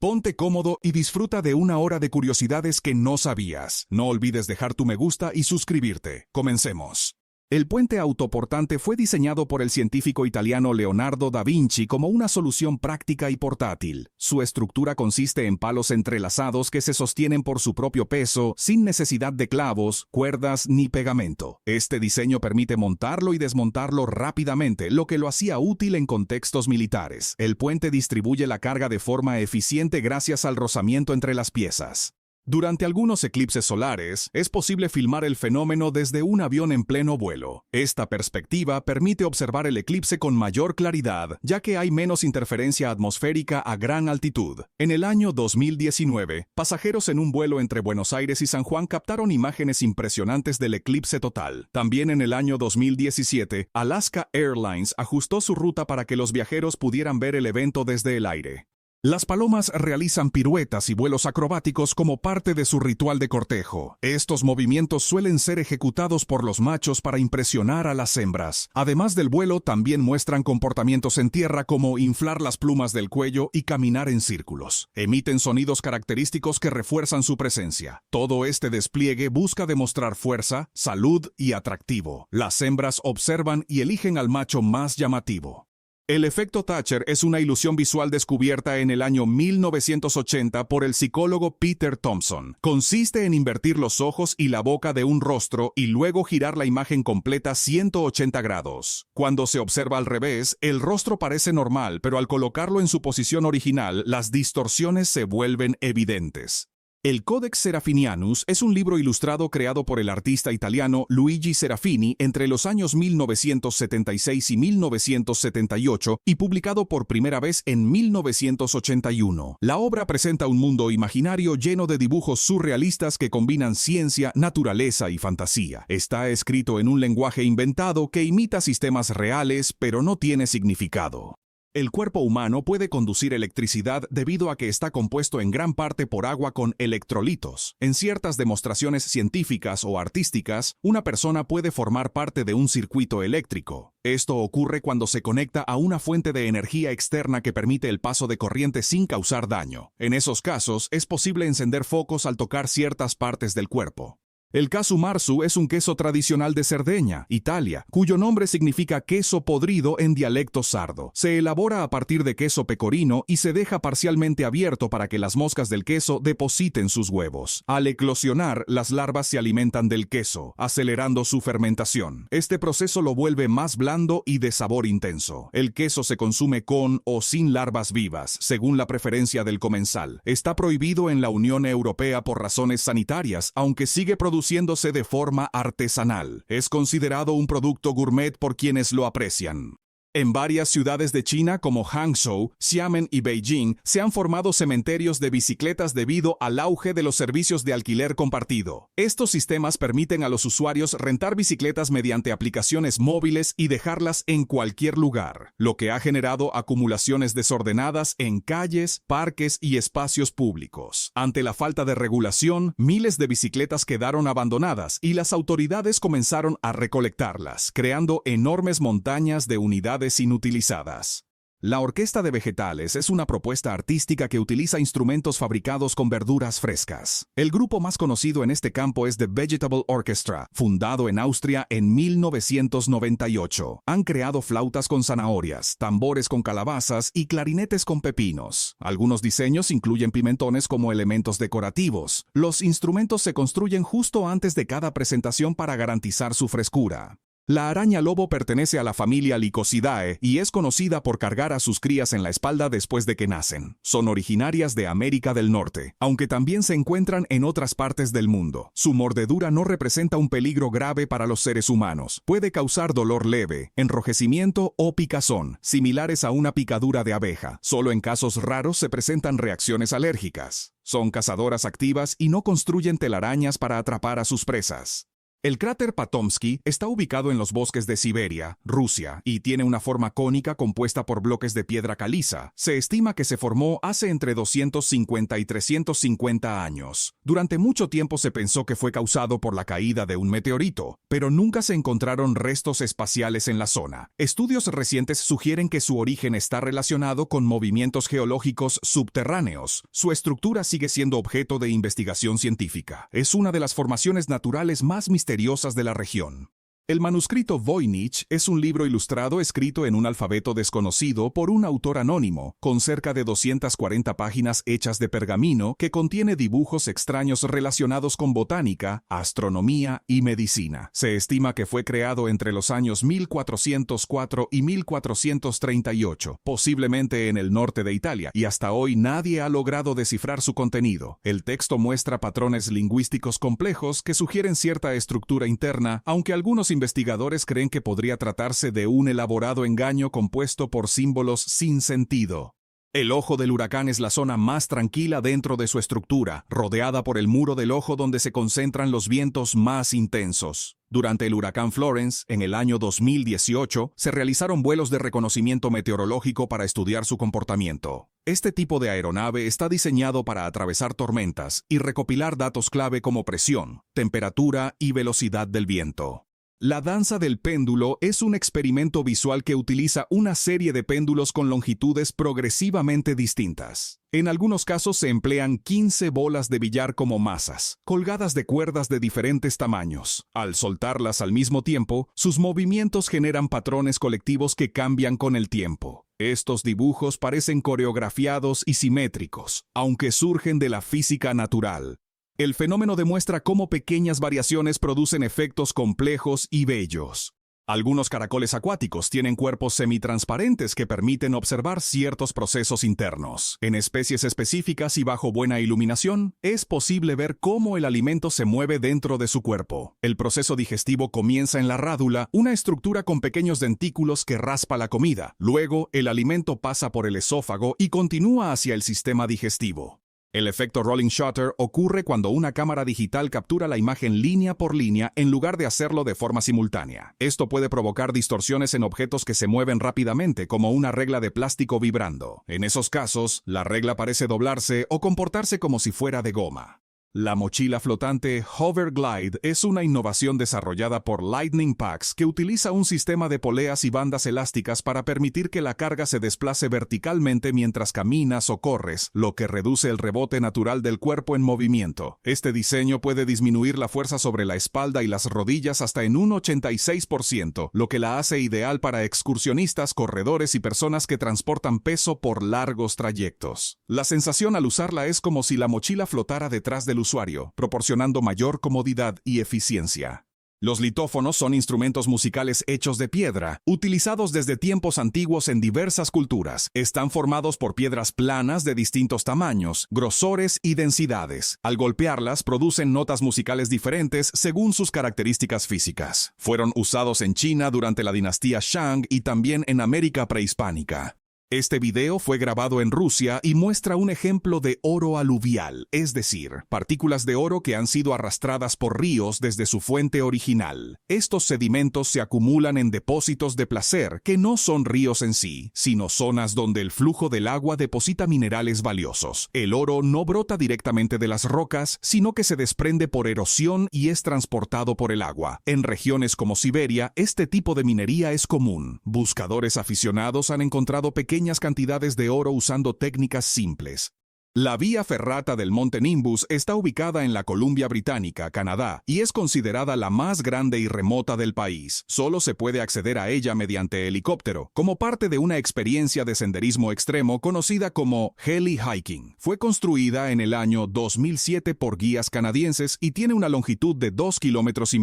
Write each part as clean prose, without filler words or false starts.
Ponte cómodo y disfruta de una hora de curiosidades que no sabías. No olvides dejar tu me gusta y suscribirte. Comencemos. El puente autoportante fue diseñado por el científico italiano Leonardo da Vinci como una solución práctica y portátil. Su estructura consiste en palos entrelazados que se sostienen por su propio peso, sin necesidad de clavos, cuerdas ni pegamento. Este diseño permite montarlo y desmontarlo rápidamente, lo que lo hacía útil en contextos militares. El puente distribuye la carga de forma eficiente gracias al rozamiento entre las piezas. Durante algunos eclipses solares, es posible filmar el fenómeno desde un avión en pleno vuelo. Esta perspectiva permite observar el eclipse con mayor claridad, ya que hay menos interferencia atmosférica a gran altitud. En el año 2019, pasajeros en un vuelo entre Buenos Aires y San Juan captaron imágenes impresionantes del eclipse total. También en el año 2017, Alaska Airlines ajustó su ruta para que los viajeros pudieran ver el evento desde el aire. Las palomas realizan piruetas y vuelos acrobáticos como parte de su ritual de cortejo. Estos movimientos suelen ser ejecutados por los machos para impresionar a las hembras. Además del vuelo, también muestran comportamientos en tierra como inflar las plumas del cuello y caminar en círculos. Emiten sonidos característicos que refuerzan su presencia. Todo este despliegue busca demostrar fuerza, salud y atractivo. Las hembras observan y eligen al macho más llamativo. El efecto Thatcher es una ilusión visual descubierta en el año 1980 por el psicólogo Peter Thompson. Consiste en invertir los ojos y la boca de un rostro y luego girar la imagen completa 180 grados. Cuando se observa al revés, el rostro parece normal, pero al colocarlo en su posición original, las distorsiones se vuelven evidentes. El Codex Serafinianus es un libro ilustrado creado por el artista italiano Luigi Serafini entre los años 1976 y 1978 y publicado por primera vez en 1981. La obra presenta un mundo imaginario lleno de dibujos surrealistas que combinan ciencia, naturaleza y fantasía. Está escrito en un lenguaje inventado que imita sistemas reales, pero no tiene significado. El cuerpo humano puede conducir electricidad debido a que está compuesto en gran parte por agua con electrolitos. En ciertas demostraciones científicas o artísticas, una persona puede formar parte de un circuito eléctrico. Esto ocurre cuando se conecta a una fuente de energía externa que permite el paso de corriente sin causar daño. En esos casos, es posible encender focos al tocar ciertas partes del cuerpo. El casu marzu es un queso tradicional de Cerdeña, Italia, cuyo nombre significa queso podrido en dialecto sardo. Se elabora a partir de queso pecorino y se deja parcialmente abierto para que las moscas del queso depositen sus huevos. Al eclosionar, las larvas se alimentan del queso, acelerando su fermentación. Este proceso lo vuelve más blando y de sabor intenso. El queso se consume con o sin larvas vivas, según la preferencia del comensal. Está prohibido en la Unión Europea por razones sanitarias, aunque sigue produciéndose de forma artesanal. Es considerado un producto gourmet por quienes lo aprecian. En varias ciudades de China como Hangzhou, Xiamen y Beijing se han formado cementerios de bicicletas debido al auge de los servicios de alquiler compartido. Estos sistemas permiten a los usuarios rentar bicicletas mediante aplicaciones móviles y dejarlas en cualquier lugar, lo que ha generado acumulaciones desordenadas en calles, parques y espacios públicos. Ante la falta de regulación, miles de bicicletas quedaron abandonadas y las autoridades comenzaron a recolectarlas, creando enormes montañas de unidades inutilizadas. La Orquesta de Vegetales es una propuesta artística que utiliza instrumentos fabricados con verduras frescas. El grupo más conocido en este campo es The Vegetable Orchestra, fundado en Austria en 1998. Han creado flautas con zanahorias, tambores con calabazas y clarinetes con pepinos. Algunos diseños incluyen pimentones como elementos decorativos. Los instrumentos se construyen justo antes de cada presentación para garantizar su frescura. La araña lobo pertenece a la familia Lycosidae y es conocida por cargar a sus crías en la espalda después de que nacen. Son originarias de América del Norte, aunque también se encuentran en otras partes del mundo. Su mordedura no representa un peligro grave para los seres humanos. Puede causar dolor leve, enrojecimiento o picazón, similares a una picadura de abeja. Solo en casos raros se presentan reacciones alérgicas. Son cazadoras activas y no construyen telarañas para atrapar a sus presas. El cráter Potomsky está ubicado en los bosques de Siberia, Rusia, y tiene una forma cónica compuesta por bloques de piedra caliza. Se estima que se formó hace entre 250 y 350 años. Durante mucho tiempo se pensó que fue causado por la caída de un meteorito, pero nunca se encontraron restos espaciales en la zona. Estudios recientes sugieren que su origen está relacionado con movimientos geológicos subterráneos. Su estructura sigue siendo objeto de investigación científica. Es una de las formaciones naturales más misteriosas de la región. El manuscrito Voynich es un libro ilustrado escrito en un alfabeto desconocido por un autor anónimo, con cerca de 240 páginas hechas de pergamino que contiene dibujos extraños relacionados con botánica, astronomía y medicina. Se estima que fue creado entre los años 1404 y 1438, posiblemente en el norte de Italia, y hasta hoy nadie ha logrado descifrar su contenido. El texto muestra patrones lingüísticos complejos que sugieren cierta estructura interna, aunque algunos investigadores creen que podría tratarse de un elaborado engaño compuesto por símbolos sin sentido. El ojo del huracán es la zona más tranquila dentro de su estructura, rodeada por el muro del ojo donde se concentran los vientos más intensos. Durante el huracán Florence, en el año 2018, se realizaron vuelos de reconocimiento meteorológico para estudiar su comportamiento. Este tipo de aeronave está diseñado para atravesar tormentas y recopilar datos clave como presión, temperatura y velocidad del viento. La danza del péndulo es un experimento visual que utiliza una serie de péndulos con longitudes progresivamente distintas. En algunos casos se emplean 15 bolas de billar como masas, colgadas de cuerdas de diferentes tamaños. Al soltarlas al mismo tiempo, sus movimientos generan patrones colectivos que cambian con el tiempo. Estos dibujos parecen coreografiados y simétricos, aunque surgen de la física natural. El fenómeno demuestra cómo pequeñas variaciones producen efectos complejos y bellos. Algunos caracoles acuáticos tienen cuerpos semitransparentes que permiten observar ciertos procesos internos. En especies específicas y bajo buena iluminación, es posible ver cómo el alimento se mueve dentro de su cuerpo. El proceso digestivo comienza en la rádula, una estructura con pequeños dentículos que raspa la comida. Luego, el alimento pasa por el esófago y continúa hacia el sistema digestivo. El efecto rolling shutter ocurre cuando una cámara digital captura la imagen línea por línea en lugar de hacerlo de forma simultánea. Esto puede provocar distorsiones en objetos que se mueven rápidamente, como una regla de plástico vibrando. En esos casos, la regla parece doblarse o comportarse como si fuera de goma. La mochila flotante Hoverglide es una innovación desarrollada por Lightning Packs que utiliza un sistema de poleas y bandas elásticas para permitir que la carga se desplace verticalmente mientras caminas o corres, lo que reduce el rebote natural del cuerpo en movimiento. Este diseño puede disminuir la fuerza sobre la espalda y las rodillas hasta en un 86%, lo que la hace ideal para excursionistas, corredores y personas que transportan peso por largos trayectos. La sensación al usarla es como si la mochila flotara detrás del usuario, proporcionando mayor comodidad y eficiencia. Los litófonos son instrumentos musicales hechos de piedra, utilizados desde tiempos antiguos en diversas culturas. Están formados por piedras planas de distintos tamaños, grosores y densidades. Al golpearlas, producen notas musicales diferentes según sus características físicas. Fueron usados en China durante la dinastía Shang y también en América prehispánica. Este video fue grabado en Rusia y muestra un ejemplo de oro aluvial, es decir, partículas de oro que han sido arrastradas por ríos desde su fuente original. Estos sedimentos se acumulan en depósitos de placer, que no son ríos en sí, sino zonas donde el flujo del agua deposita minerales valiosos. El oro no brota directamente de las rocas, sino que se desprende por erosión y es transportado por el agua. En regiones como Siberia, este tipo de minería es común. Buscadores aficionados han encontrado pequeñas cantidades de oro usando técnicas simples. La vía ferrata del Monte Nimbus está ubicada en la Columbia Británica, Canadá, y es considerada la más grande y remota del país. Solo se puede acceder a ella mediante helicóptero, como parte de una experiencia de senderismo extremo conocida como heli hiking. Fue construida en el año 2007 por guías canadienses y tiene una longitud de 2,5 kilómetros.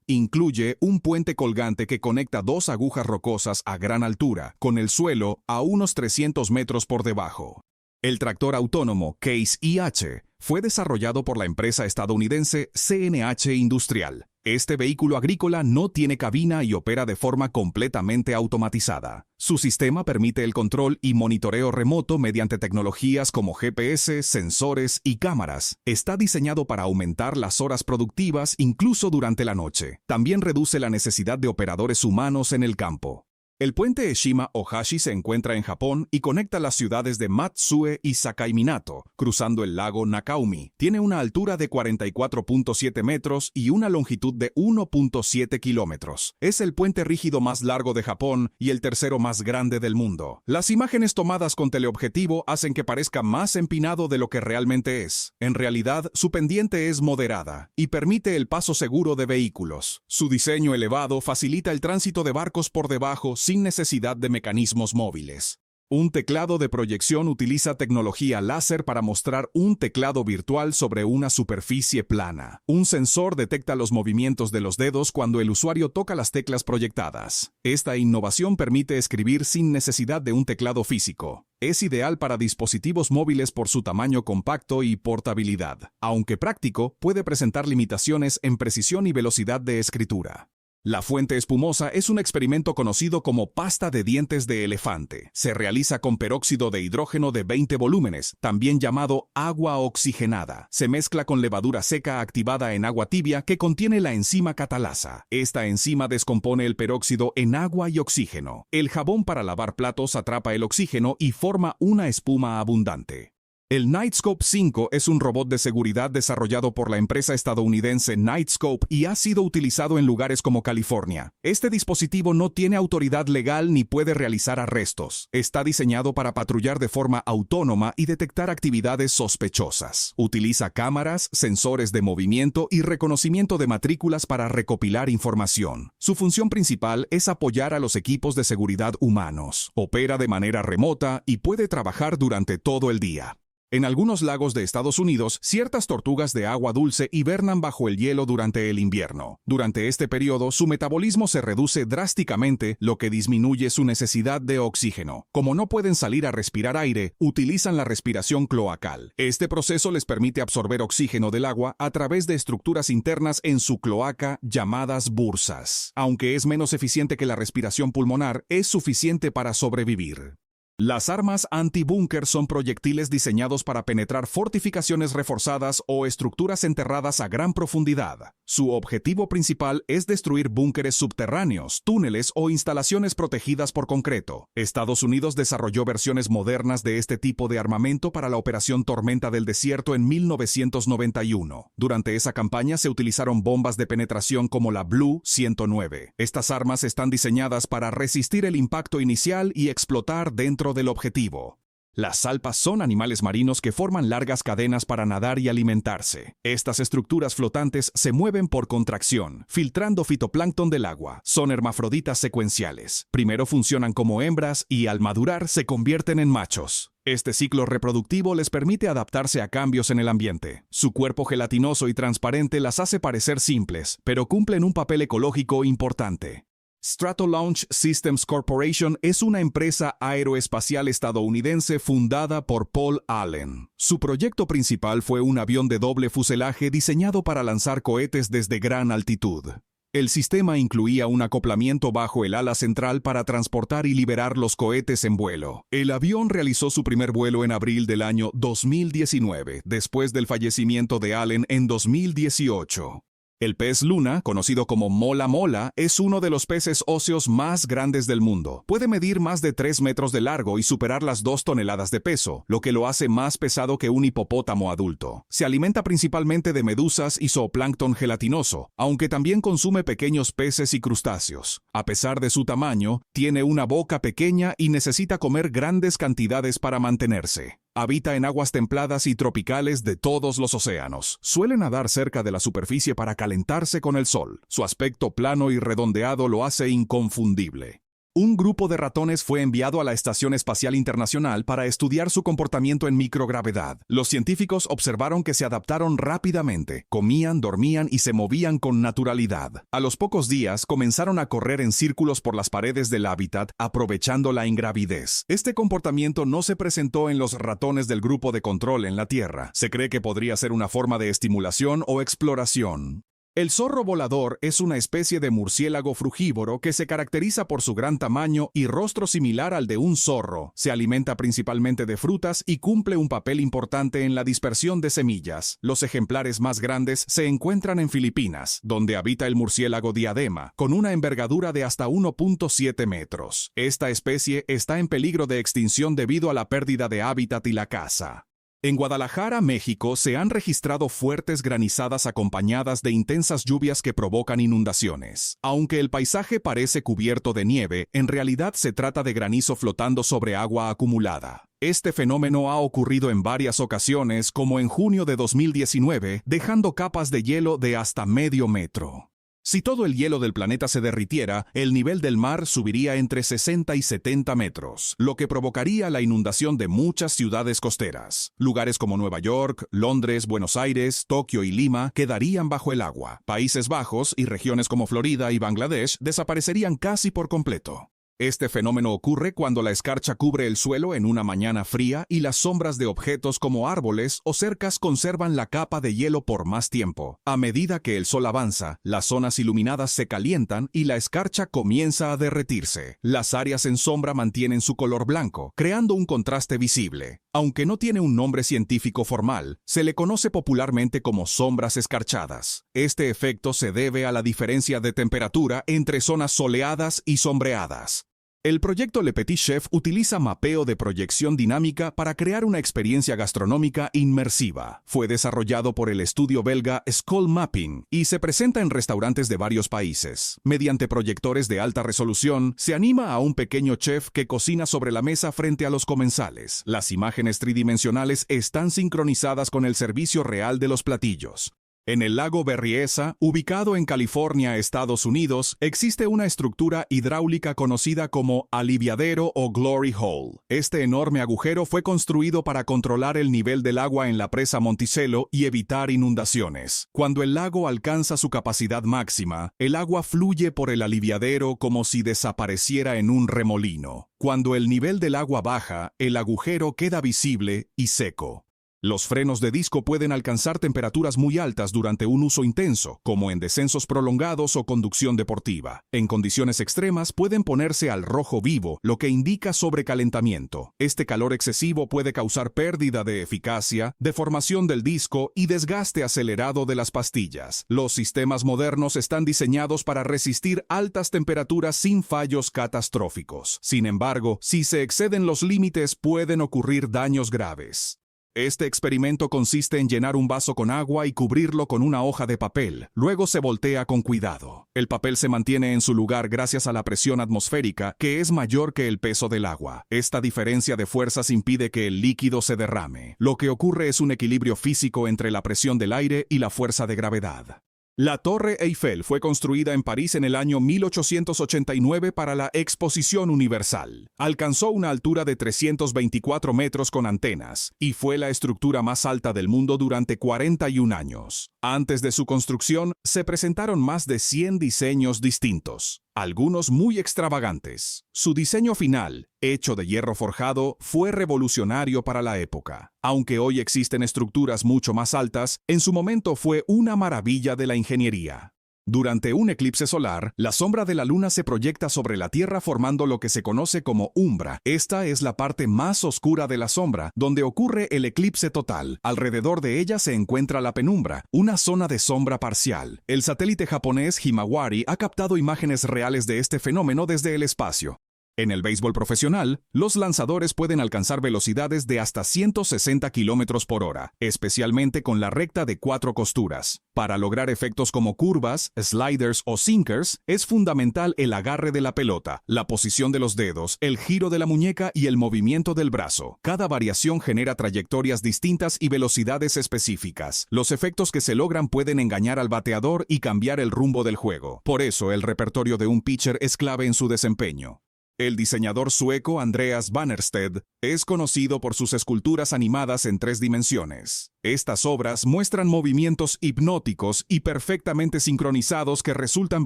Incluye un puente colgante que conecta dos agujas rocosas a gran altura, con el suelo a unos 300 metros por debajo. El tractor autónomo Case IH fue desarrollado por la empresa estadounidense CNH Industrial. Este vehículo agrícola no tiene cabina y opera de forma completamente automatizada. Su sistema permite el control y monitoreo remoto mediante tecnologías como GPS, sensores y cámaras. Está diseñado para aumentar las horas productivas incluso durante la noche. También reduce la necesidad de operadores humanos en el campo. El puente Eshima Ohashi se encuentra en Japón y conecta las ciudades de Matsue y Sakaiminato, cruzando el lago Nakaumi. Tiene una altura de 44.7 metros y una longitud de 1.7 kilómetros. Es el puente rígido más largo de Japón y el tercero más grande del mundo. Las imágenes tomadas con teleobjetivo hacen que parezca más empinado de lo que realmente es. En realidad, su pendiente es moderada y permite el paso seguro de vehículos. Su diseño elevado facilita el tránsito de barcos por debajo sin necesidad de mecanismos móviles. Un teclado de proyección utiliza tecnología láser para mostrar un teclado virtual sobre una superficie plana. Un sensor detecta los movimientos de los dedos cuando el usuario toca las teclas proyectadas. Esta innovación permite escribir sin necesidad de un teclado físico. Es ideal para dispositivos móviles por su tamaño compacto y portabilidad. Aunque práctico, puede presentar limitaciones en precisión y velocidad de escritura. La fuente espumosa es un experimento conocido como pasta de dientes de elefante. Se realiza con peróxido de hidrógeno de 20 volúmenes, también llamado agua oxigenada. Se mezcla con levadura seca activada en agua tibia que contiene la enzima catalasa. Esta enzima descompone el peróxido en agua y oxígeno. El jabón para lavar platos atrapa el oxígeno y forma una espuma abundante. El Knightscope 5 es un robot de seguridad desarrollado por la empresa estadounidense Knightscope y ha sido utilizado en lugares como California. Este dispositivo no tiene autoridad legal ni puede realizar arrestos. Está diseñado para patrullar de forma autónoma y detectar actividades sospechosas. Utiliza cámaras, sensores de movimiento y reconocimiento de matrículas para recopilar información. Su función principal es apoyar a los equipos de seguridad humanos. Opera de manera remota y puede trabajar durante todo el día. En algunos lagos de Estados Unidos, ciertas tortugas de agua dulce hibernan bajo el hielo durante el invierno. Durante este periodo, su metabolismo se reduce drásticamente, lo que disminuye su necesidad de oxígeno. Como no pueden salir a respirar aire, utilizan la respiración cloacal. Este proceso les permite absorber oxígeno del agua a través de estructuras internas en su cloaca llamadas bursas. Aunque es menos eficiente que la respiración pulmonar, es suficiente para sobrevivir. Las armas anti-búnker son proyectiles diseñados para penetrar fortificaciones reforzadas o estructuras enterradas a gran profundidad. Su objetivo principal es destruir búnkeres subterráneos, túneles o instalaciones protegidas por concreto. Estados Unidos desarrolló versiones modernas de este tipo de armamento para la Operación Tormenta del Desierto en 1991. Durante esa campaña se utilizaron bombas de penetración como la Blue 109. Estas armas están diseñadas para resistir el impacto inicial y explotar dentro del objetivo. Las salpas son animales marinos que forman largas cadenas para nadar y alimentarse. Estas estructuras flotantes se mueven por contracción, filtrando fitoplancton del agua. Son hermafroditas secuenciales. Primero funcionan como hembras y al madurar se convierten en machos. Este ciclo reproductivo les permite adaptarse a cambios en el ambiente. Su cuerpo gelatinoso y transparente las hace parecer simples, pero cumplen un papel ecológico importante. Stratolaunch Systems Corporation es una empresa aeroespacial estadounidense fundada por Paul Allen. Su proyecto principal fue un avión de doble fuselaje diseñado para lanzar cohetes desde gran altitud. El sistema incluía un acoplamiento bajo el ala central para transportar y liberar los cohetes en vuelo. El avión realizó su primer vuelo en abril del año 2019, después del fallecimiento de Allen en 2018. El pez luna, conocido como mola mola, es uno de los peces óseos más grandes del mundo. Puede medir más de 3 metros de largo y superar las 2 toneladas de peso, lo que lo hace más pesado que un hipopótamo adulto. Se alimenta principalmente de medusas y zooplancton gelatinoso, aunque también consume pequeños peces y crustáceos. A pesar de su tamaño, tiene una boca pequeña y necesita comer grandes cantidades para mantenerse. Habita en aguas templadas y tropicales de todos los océanos. Suele nadar cerca de la superficie para calentarse con el sol. Su aspecto plano y redondeado lo hace inconfundible. Un grupo de ratones fue enviado a la Estación Espacial Internacional para estudiar su comportamiento en microgravedad. Los científicos observaron que se adaptaron rápidamente, comían, dormían y se movían con naturalidad. A los pocos días comenzaron a correr en círculos por las paredes del hábitat, aprovechando la ingravidez. Este comportamiento no se presentó en los ratones del grupo de control en la Tierra. Se cree que podría ser una forma de estimulación o exploración. El zorro volador es una especie de murciélago frugívoro que se caracteriza por su gran tamaño y rostro similar al de un zorro. Se alimenta principalmente de frutas y cumple un papel importante en la dispersión de semillas. Los ejemplares más grandes se encuentran en Filipinas, donde habita el murciélago diadema, con una envergadura de hasta 1.7 metros. Esta especie está en peligro de extinción debido a la pérdida de hábitat y la caza. En Guadalajara, México, se han registrado fuertes granizadas acompañadas de intensas lluvias que provocan inundaciones. Aunque el paisaje parece cubierto de nieve, en realidad se trata de granizo flotando sobre agua acumulada. Este fenómeno ha ocurrido en varias ocasiones, como en junio de 2019, dejando capas de hielo de hasta medio metro. Si todo el hielo del planeta se derritiera, el nivel del mar subiría entre 60 y 70 metros, lo que provocaría la inundación de muchas ciudades costeras. Lugares como Nueva York, Londres, Buenos Aires, Tokio y Lima quedarían bajo el agua. Países Bajos y regiones como Florida y Bangladesh desaparecerían casi por completo. Este fenómeno ocurre cuando la escarcha cubre el suelo en una mañana fría y las sombras de objetos como árboles o cercas conservan la capa de hielo por más tiempo. A medida que el sol avanza, las zonas iluminadas se calientan y la escarcha comienza a derretirse. Las áreas en sombra mantienen su color blanco, creando un contraste visible. Aunque no tiene un nombre científico formal, se le conoce popularmente como sombras escarchadas. Este efecto se debe a la diferencia de temperatura entre zonas soleadas y sombreadas. El proyecto Le Petit Chef utiliza mapeo de proyección dinámica para crear una experiencia gastronómica inmersiva. Fue desarrollado por el estudio belga Skoll Mapping y se presenta en restaurantes de varios países. Mediante proyectores de alta resolución, se anima a un pequeño chef que cocina sobre la mesa frente a los comensales. Las imágenes tridimensionales están sincronizadas con el servicio real de los platillos. En el lago Berryessa, ubicado en California, Estados Unidos, existe una estructura hidráulica conocida como aliviadero o glory hole. Este enorme agujero fue construido para controlar el nivel del agua en la presa Monticello y evitar inundaciones. Cuando el lago alcanza su capacidad máxima, el agua fluye por el aliviadero como si desapareciera en un remolino. Cuando el nivel del agua baja, el agujero queda visible y seco. Los frenos de disco pueden alcanzar temperaturas muy altas durante un uso intenso, como en descensos prolongados o conducción deportiva. En condiciones extremas pueden ponerse al rojo vivo, lo que indica sobrecalentamiento. Este calor excesivo puede causar pérdida de eficacia, deformación del disco y desgaste acelerado de las pastillas. Los sistemas modernos están diseñados para resistir altas temperaturas sin fallos catastróficos. Sin embargo, si se exceden los límites pueden ocurrir daños graves. Este experimento consiste en llenar un vaso con agua y cubrirlo con una hoja de papel. Luego se voltea con cuidado. El papel se mantiene en su lugar gracias a la presión atmosférica, que es mayor que el peso del agua. Esta diferencia de fuerzas impide que el líquido se derrame. Lo que ocurre es un equilibrio físico entre la presión del aire y la fuerza de gravedad. La Torre Eiffel fue construida en París en el año 1889 para la Exposición Universal. Alcanzó una altura de 324 metros con antenas y fue la estructura más alta del mundo durante 41 años. Antes de su construcción, se presentaron más de 100 diseños distintos, algunos muy extravagantes. Su diseño final, hecho de hierro forjado, fue revolucionario para la época. Aunque hoy existen estructuras mucho más altas, en su momento fue una maravilla de la ingeniería. Durante un eclipse solar, la sombra de la luna se proyecta sobre la Tierra formando lo que se conoce como umbra. Esta es la parte más oscura de la sombra, donde ocurre el eclipse total. Alrededor de ella se encuentra la penumbra, una zona de sombra parcial. El satélite japonés Himawari ha captado imágenes reales de este fenómeno desde el espacio. En el béisbol profesional, los lanzadores pueden alcanzar velocidades de hasta 160 km por hora, especialmente con la recta de 4 costuras. Para lograr efectos como curvas, sliders o sinkers, es fundamental el agarre de la pelota, la posición de los dedos, el giro de la muñeca y el movimiento del brazo. Cada variación genera trayectorias distintas y velocidades específicas. Los efectos que se logran pueden engañar al bateador y cambiar el rumbo del juego. Por eso, el repertorio de un pitcher es clave en su desempeño. El diseñador sueco Andreas Bannerstedt es conocido por sus esculturas animadas en 3 dimensiones. Estas obras muestran movimientos hipnóticos y perfectamente sincronizados que resultan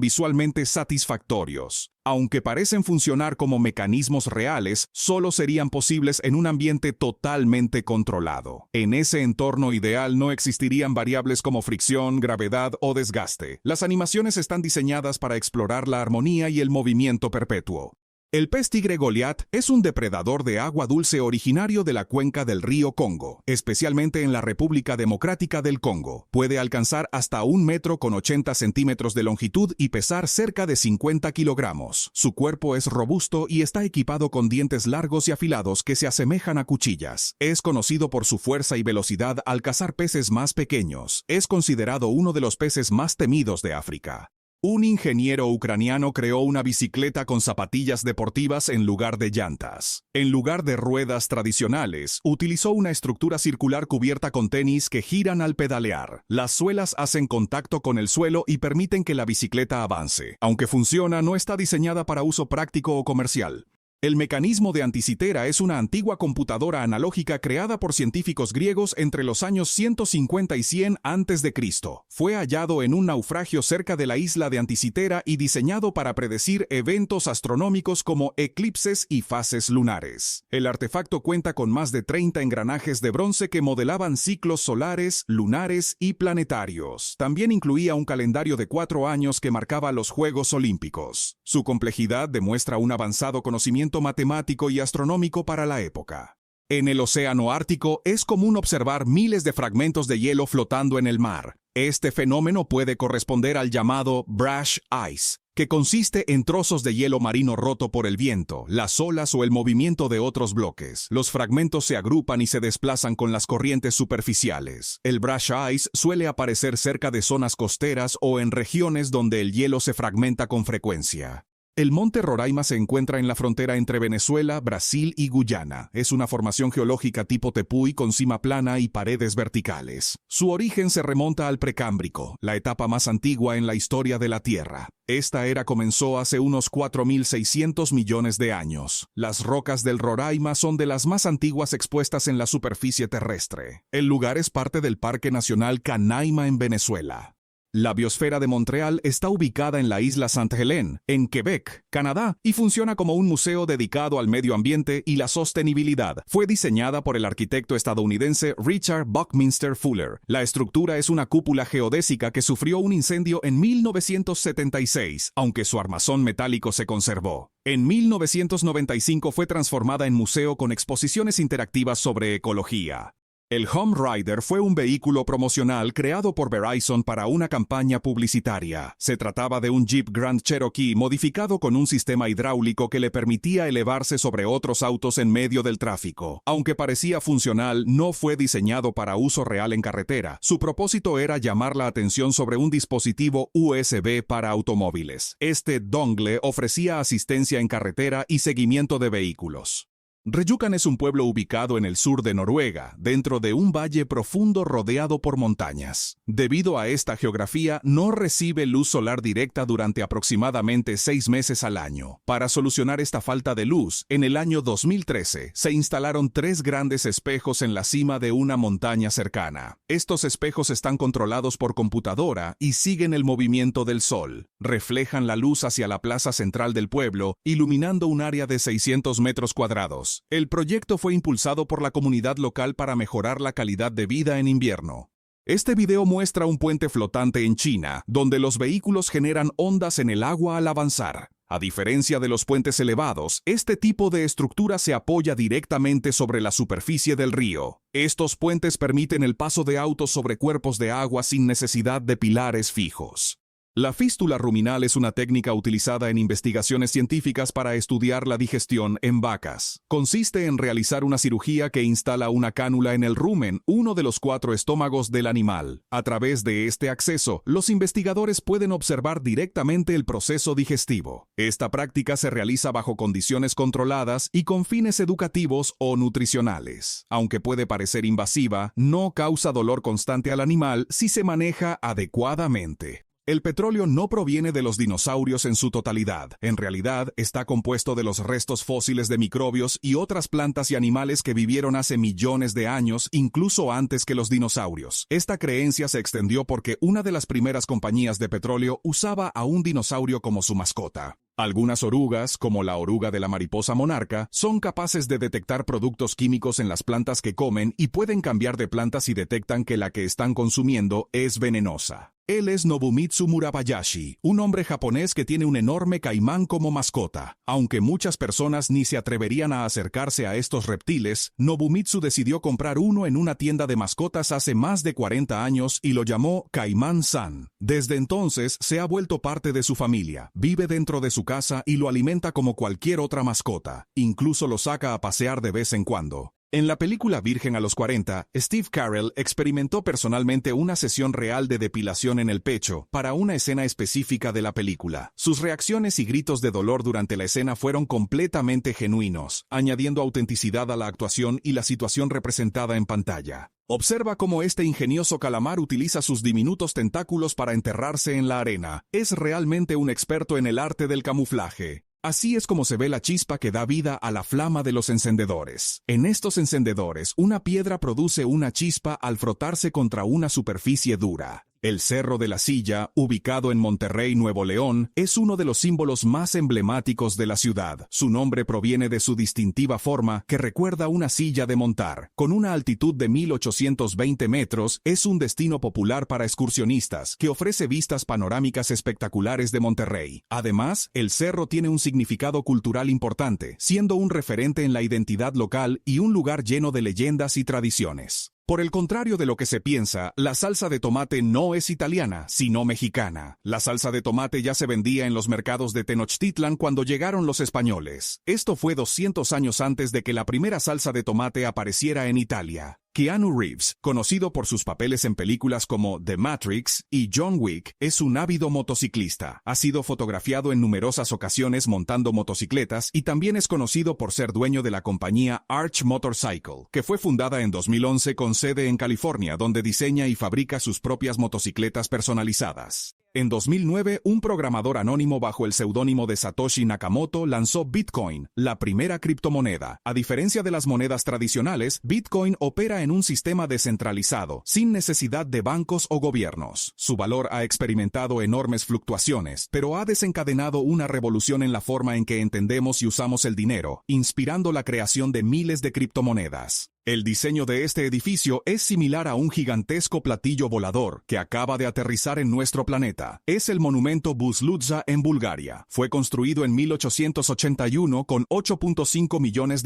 visualmente satisfactorios. Aunque parecen funcionar como mecanismos reales, solo serían posibles en un ambiente totalmente controlado. En ese entorno ideal no existirían variables como fricción, gravedad o desgaste. Las animaciones están diseñadas para explorar la armonía y el movimiento perpetuo. El pez tigre Goliat es un depredador de agua dulce originario de la cuenca del río Congo, especialmente en la República Democrática del Congo. Puede alcanzar hasta 1,80 m de longitud y pesar cerca de 50 kilogramos. Su cuerpo es robusto y está equipado con dientes largos y afilados que se asemejan a cuchillas. Es conocido por su fuerza y velocidad al cazar peces más pequeños. Es considerado uno de los peces más temidos de África. Un ingeniero ucraniano creó una bicicleta con zapatillas deportivas en lugar de llantas. En lugar de ruedas tradicionales, utilizó una estructura circular cubierta con tenis que giran al pedalear. Las suelas hacen contacto con el suelo y permiten que la bicicleta avance. Aunque funciona, no está diseñada para uso práctico o comercial. El mecanismo de anticitera es una antigua computadora analógica creada por científicos griegos entre los años 150 y 100 a.C. Fue hallado en un naufragio cerca de la isla de Anticitera y diseñado para predecir eventos astronómicos como eclipses y fases lunares. El artefacto cuenta con más de 30 engranajes de bronce que modelaban ciclos solares, lunares y planetarios. También incluía un calendario de 4 años que marcaba los Juegos Olímpicos. Su complejidad demuestra un avanzado conocimiento matemático y astronómico para la época. En el océano Ártico es común observar miles de fragmentos de hielo flotando en el mar. Este fenómeno puede corresponder al llamado brush ice, que consiste en trozos de hielo marino roto por el viento, las olas o el movimiento de otros bloques. Los fragmentos se agrupan y se desplazan con las corrientes superficiales. El brush ice suele aparecer cerca de zonas costeras o en regiones donde el hielo se fragmenta con frecuencia. El monte Roraima se encuentra en la frontera entre Venezuela, Brasil y Guyana. Es una formación geológica tipo tepuy con cima plana y paredes verticales. Su origen se remonta al Precámbrico, la etapa más antigua en la historia de la Tierra. Esta era comenzó hace unos 4.600 millones de años. Las rocas del Roraima son de las más antiguas expuestas en la superficie terrestre. El lugar es parte del Parque Nacional Canaima en Venezuela. La biosfera de Montreal está ubicada en la isla Sainte-Hélène, en Quebec, Canadá, y funciona como un museo dedicado al medio ambiente y la sostenibilidad. Fue diseñada por el arquitecto estadounidense Richard Buckminster Fuller. La estructura es una cúpula geodésica que sufrió un incendio en 1976, aunque su armazón metálico se conservó. En 1995 fue transformada en museo con exposiciones interactivas sobre ecología. El Home Rider fue un vehículo promocional creado por Verizon para una campaña publicitaria. Se trataba de un Jeep Grand Cherokee modificado con un sistema hidráulico que le permitía elevarse sobre otros autos en medio del tráfico. Aunque parecía funcional, no fue diseñado para uso real en carretera. Su propósito era llamar la atención sobre un dispositivo USB para automóviles. Este dongle ofrecía asistencia en carretera y seguimiento de vehículos. Rjukan es un pueblo ubicado en el sur de Noruega, dentro de un valle profundo rodeado por montañas. Debido a esta geografía, no recibe luz solar directa durante aproximadamente 6 meses al año. Para solucionar esta falta de luz, en el año 2013 se instalaron 3 grandes espejos en la cima de una montaña cercana. Estos espejos están controlados por computadora y siguen el movimiento del sol. Reflejan la luz hacia la plaza central del pueblo, iluminando un área de 600 metros cuadrados. El proyecto fue impulsado por la comunidad local para mejorar la calidad de vida en invierno. Este video muestra un puente flotante en China, donde los vehículos generan ondas en el agua al avanzar. A diferencia de los puentes elevados, este tipo de estructura se apoya directamente sobre la superficie del río. Estos puentes permiten el paso de autos sobre cuerpos de agua sin necesidad de pilares fijos. La fístula ruminal es una técnica utilizada en investigaciones científicas para estudiar la digestión en vacas. Consiste en realizar una cirugía que instala una cánula en el rumen, uno de los 4 estómagos del animal. A través de este acceso, los investigadores pueden observar directamente el proceso digestivo. Esta práctica se realiza bajo condiciones controladas y con fines educativos o nutricionales. Aunque puede parecer invasiva, no causa dolor constante al animal si se maneja adecuadamente. El petróleo no proviene de los dinosaurios en su totalidad. En realidad, está compuesto de los restos fósiles de microbios y otras plantas y animales que vivieron hace millones de años, incluso antes que los dinosaurios. Esta creencia se extendió porque una de las primeras compañías de petróleo usaba a un dinosaurio como su mascota. Algunas orugas, como la oruga de la mariposa monarca, son capaces de detectar productos químicos en las plantas que comen y pueden cambiar de planta si detectan que la que están consumiendo es venenosa. Él es Nobumitsu Murabayashi, un hombre japonés que tiene un enorme caimán como mascota. Aunque muchas personas ni se atreverían a acercarse a estos reptiles, Nobumitsu decidió comprar uno en una tienda de mascotas hace más de 40 años y lo llamó Caimán-san. Desde entonces se ha vuelto parte de su familia, vive dentro de su casa y lo alimenta como cualquier otra mascota. Incluso lo saca a pasear de vez en cuando. En la película Virgen a los 40, Steve Carell experimentó personalmente una sesión real de depilación en el pecho para una escena específica de la película. Sus reacciones y gritos de dolor durante la escena fueron completamente genuinos, añadiendo autenticidad a la actuación y la situación representada en pantalla. Observa cómo este ingenioso calamar utiliza sus diminutos tentáculos para enterrarse en la arena. Es realmente un experto en el arte del camuflaje. Así es como se ve la chispa que da vida a la flama de los encendedores. En estos encendedores, una piedra produce una chispa al frotarse contra una superficie dura. El Cerro de la Silla, ubicado en Monterrey, Nuevo León, es uno de los símbolos más emblemáticos de la ciudad. Su nombre proviene de su distintiva forma, que recuerda una silla de montar. Con una altitud de 1820 metros, es un destino popular para excursionistas, que ofrece vistas panorámicas espectaculares de Monterrey. Además, el cerro tiene un significado cultural importante, siendo un referente en la identidad local y un lugar lleno de leyendas y tradiciones. Por el contrario de lo que se piensa, la salsa de tomate no es italiana, sino mexicana. La salsa de tomate ya se vendía en los mercados de Tenochtitlan cuando llegaron los españoles. Esto fue 200 años antes de que la primera salsa de tomate apareciera en Italia. Keanu Reeves, conocido por sus papeles en películas como The Matrix y John Wick, es un ávido motociclista. Ha sido fotografiado en numerosas ocasiones montando motocicletas y también es conocido por ser dueño de la compañía Arch Motorcycle, que fue fundada en 2011 con sede en California, donde diseña y fabrica sus propias motocicletas personalizadas. En 2009, un programador anónimo bajo el seudónimo de Satoshi Nakamoto lanzó Bitcoin, la primera criptomoneda. A diferencia de las monedas tradicionales, Bitcoin opera en un sistema descentralizado, sin necesidad de bancos o gobiernos. Su valor ha experimentado enormes fluctuaciones, pero ha desencadenado una revolución en la forma en que entendemos y usamos el dinero, inspirando la creación de miles de criptomonedas. El diseño de este edificio es similar a un gigantesco platillo volador que acaba de aterrizar en nuestro planeta. Es el monumento Buzludza en Bulgaria. Fue construido en 1881 con $8.5 millones,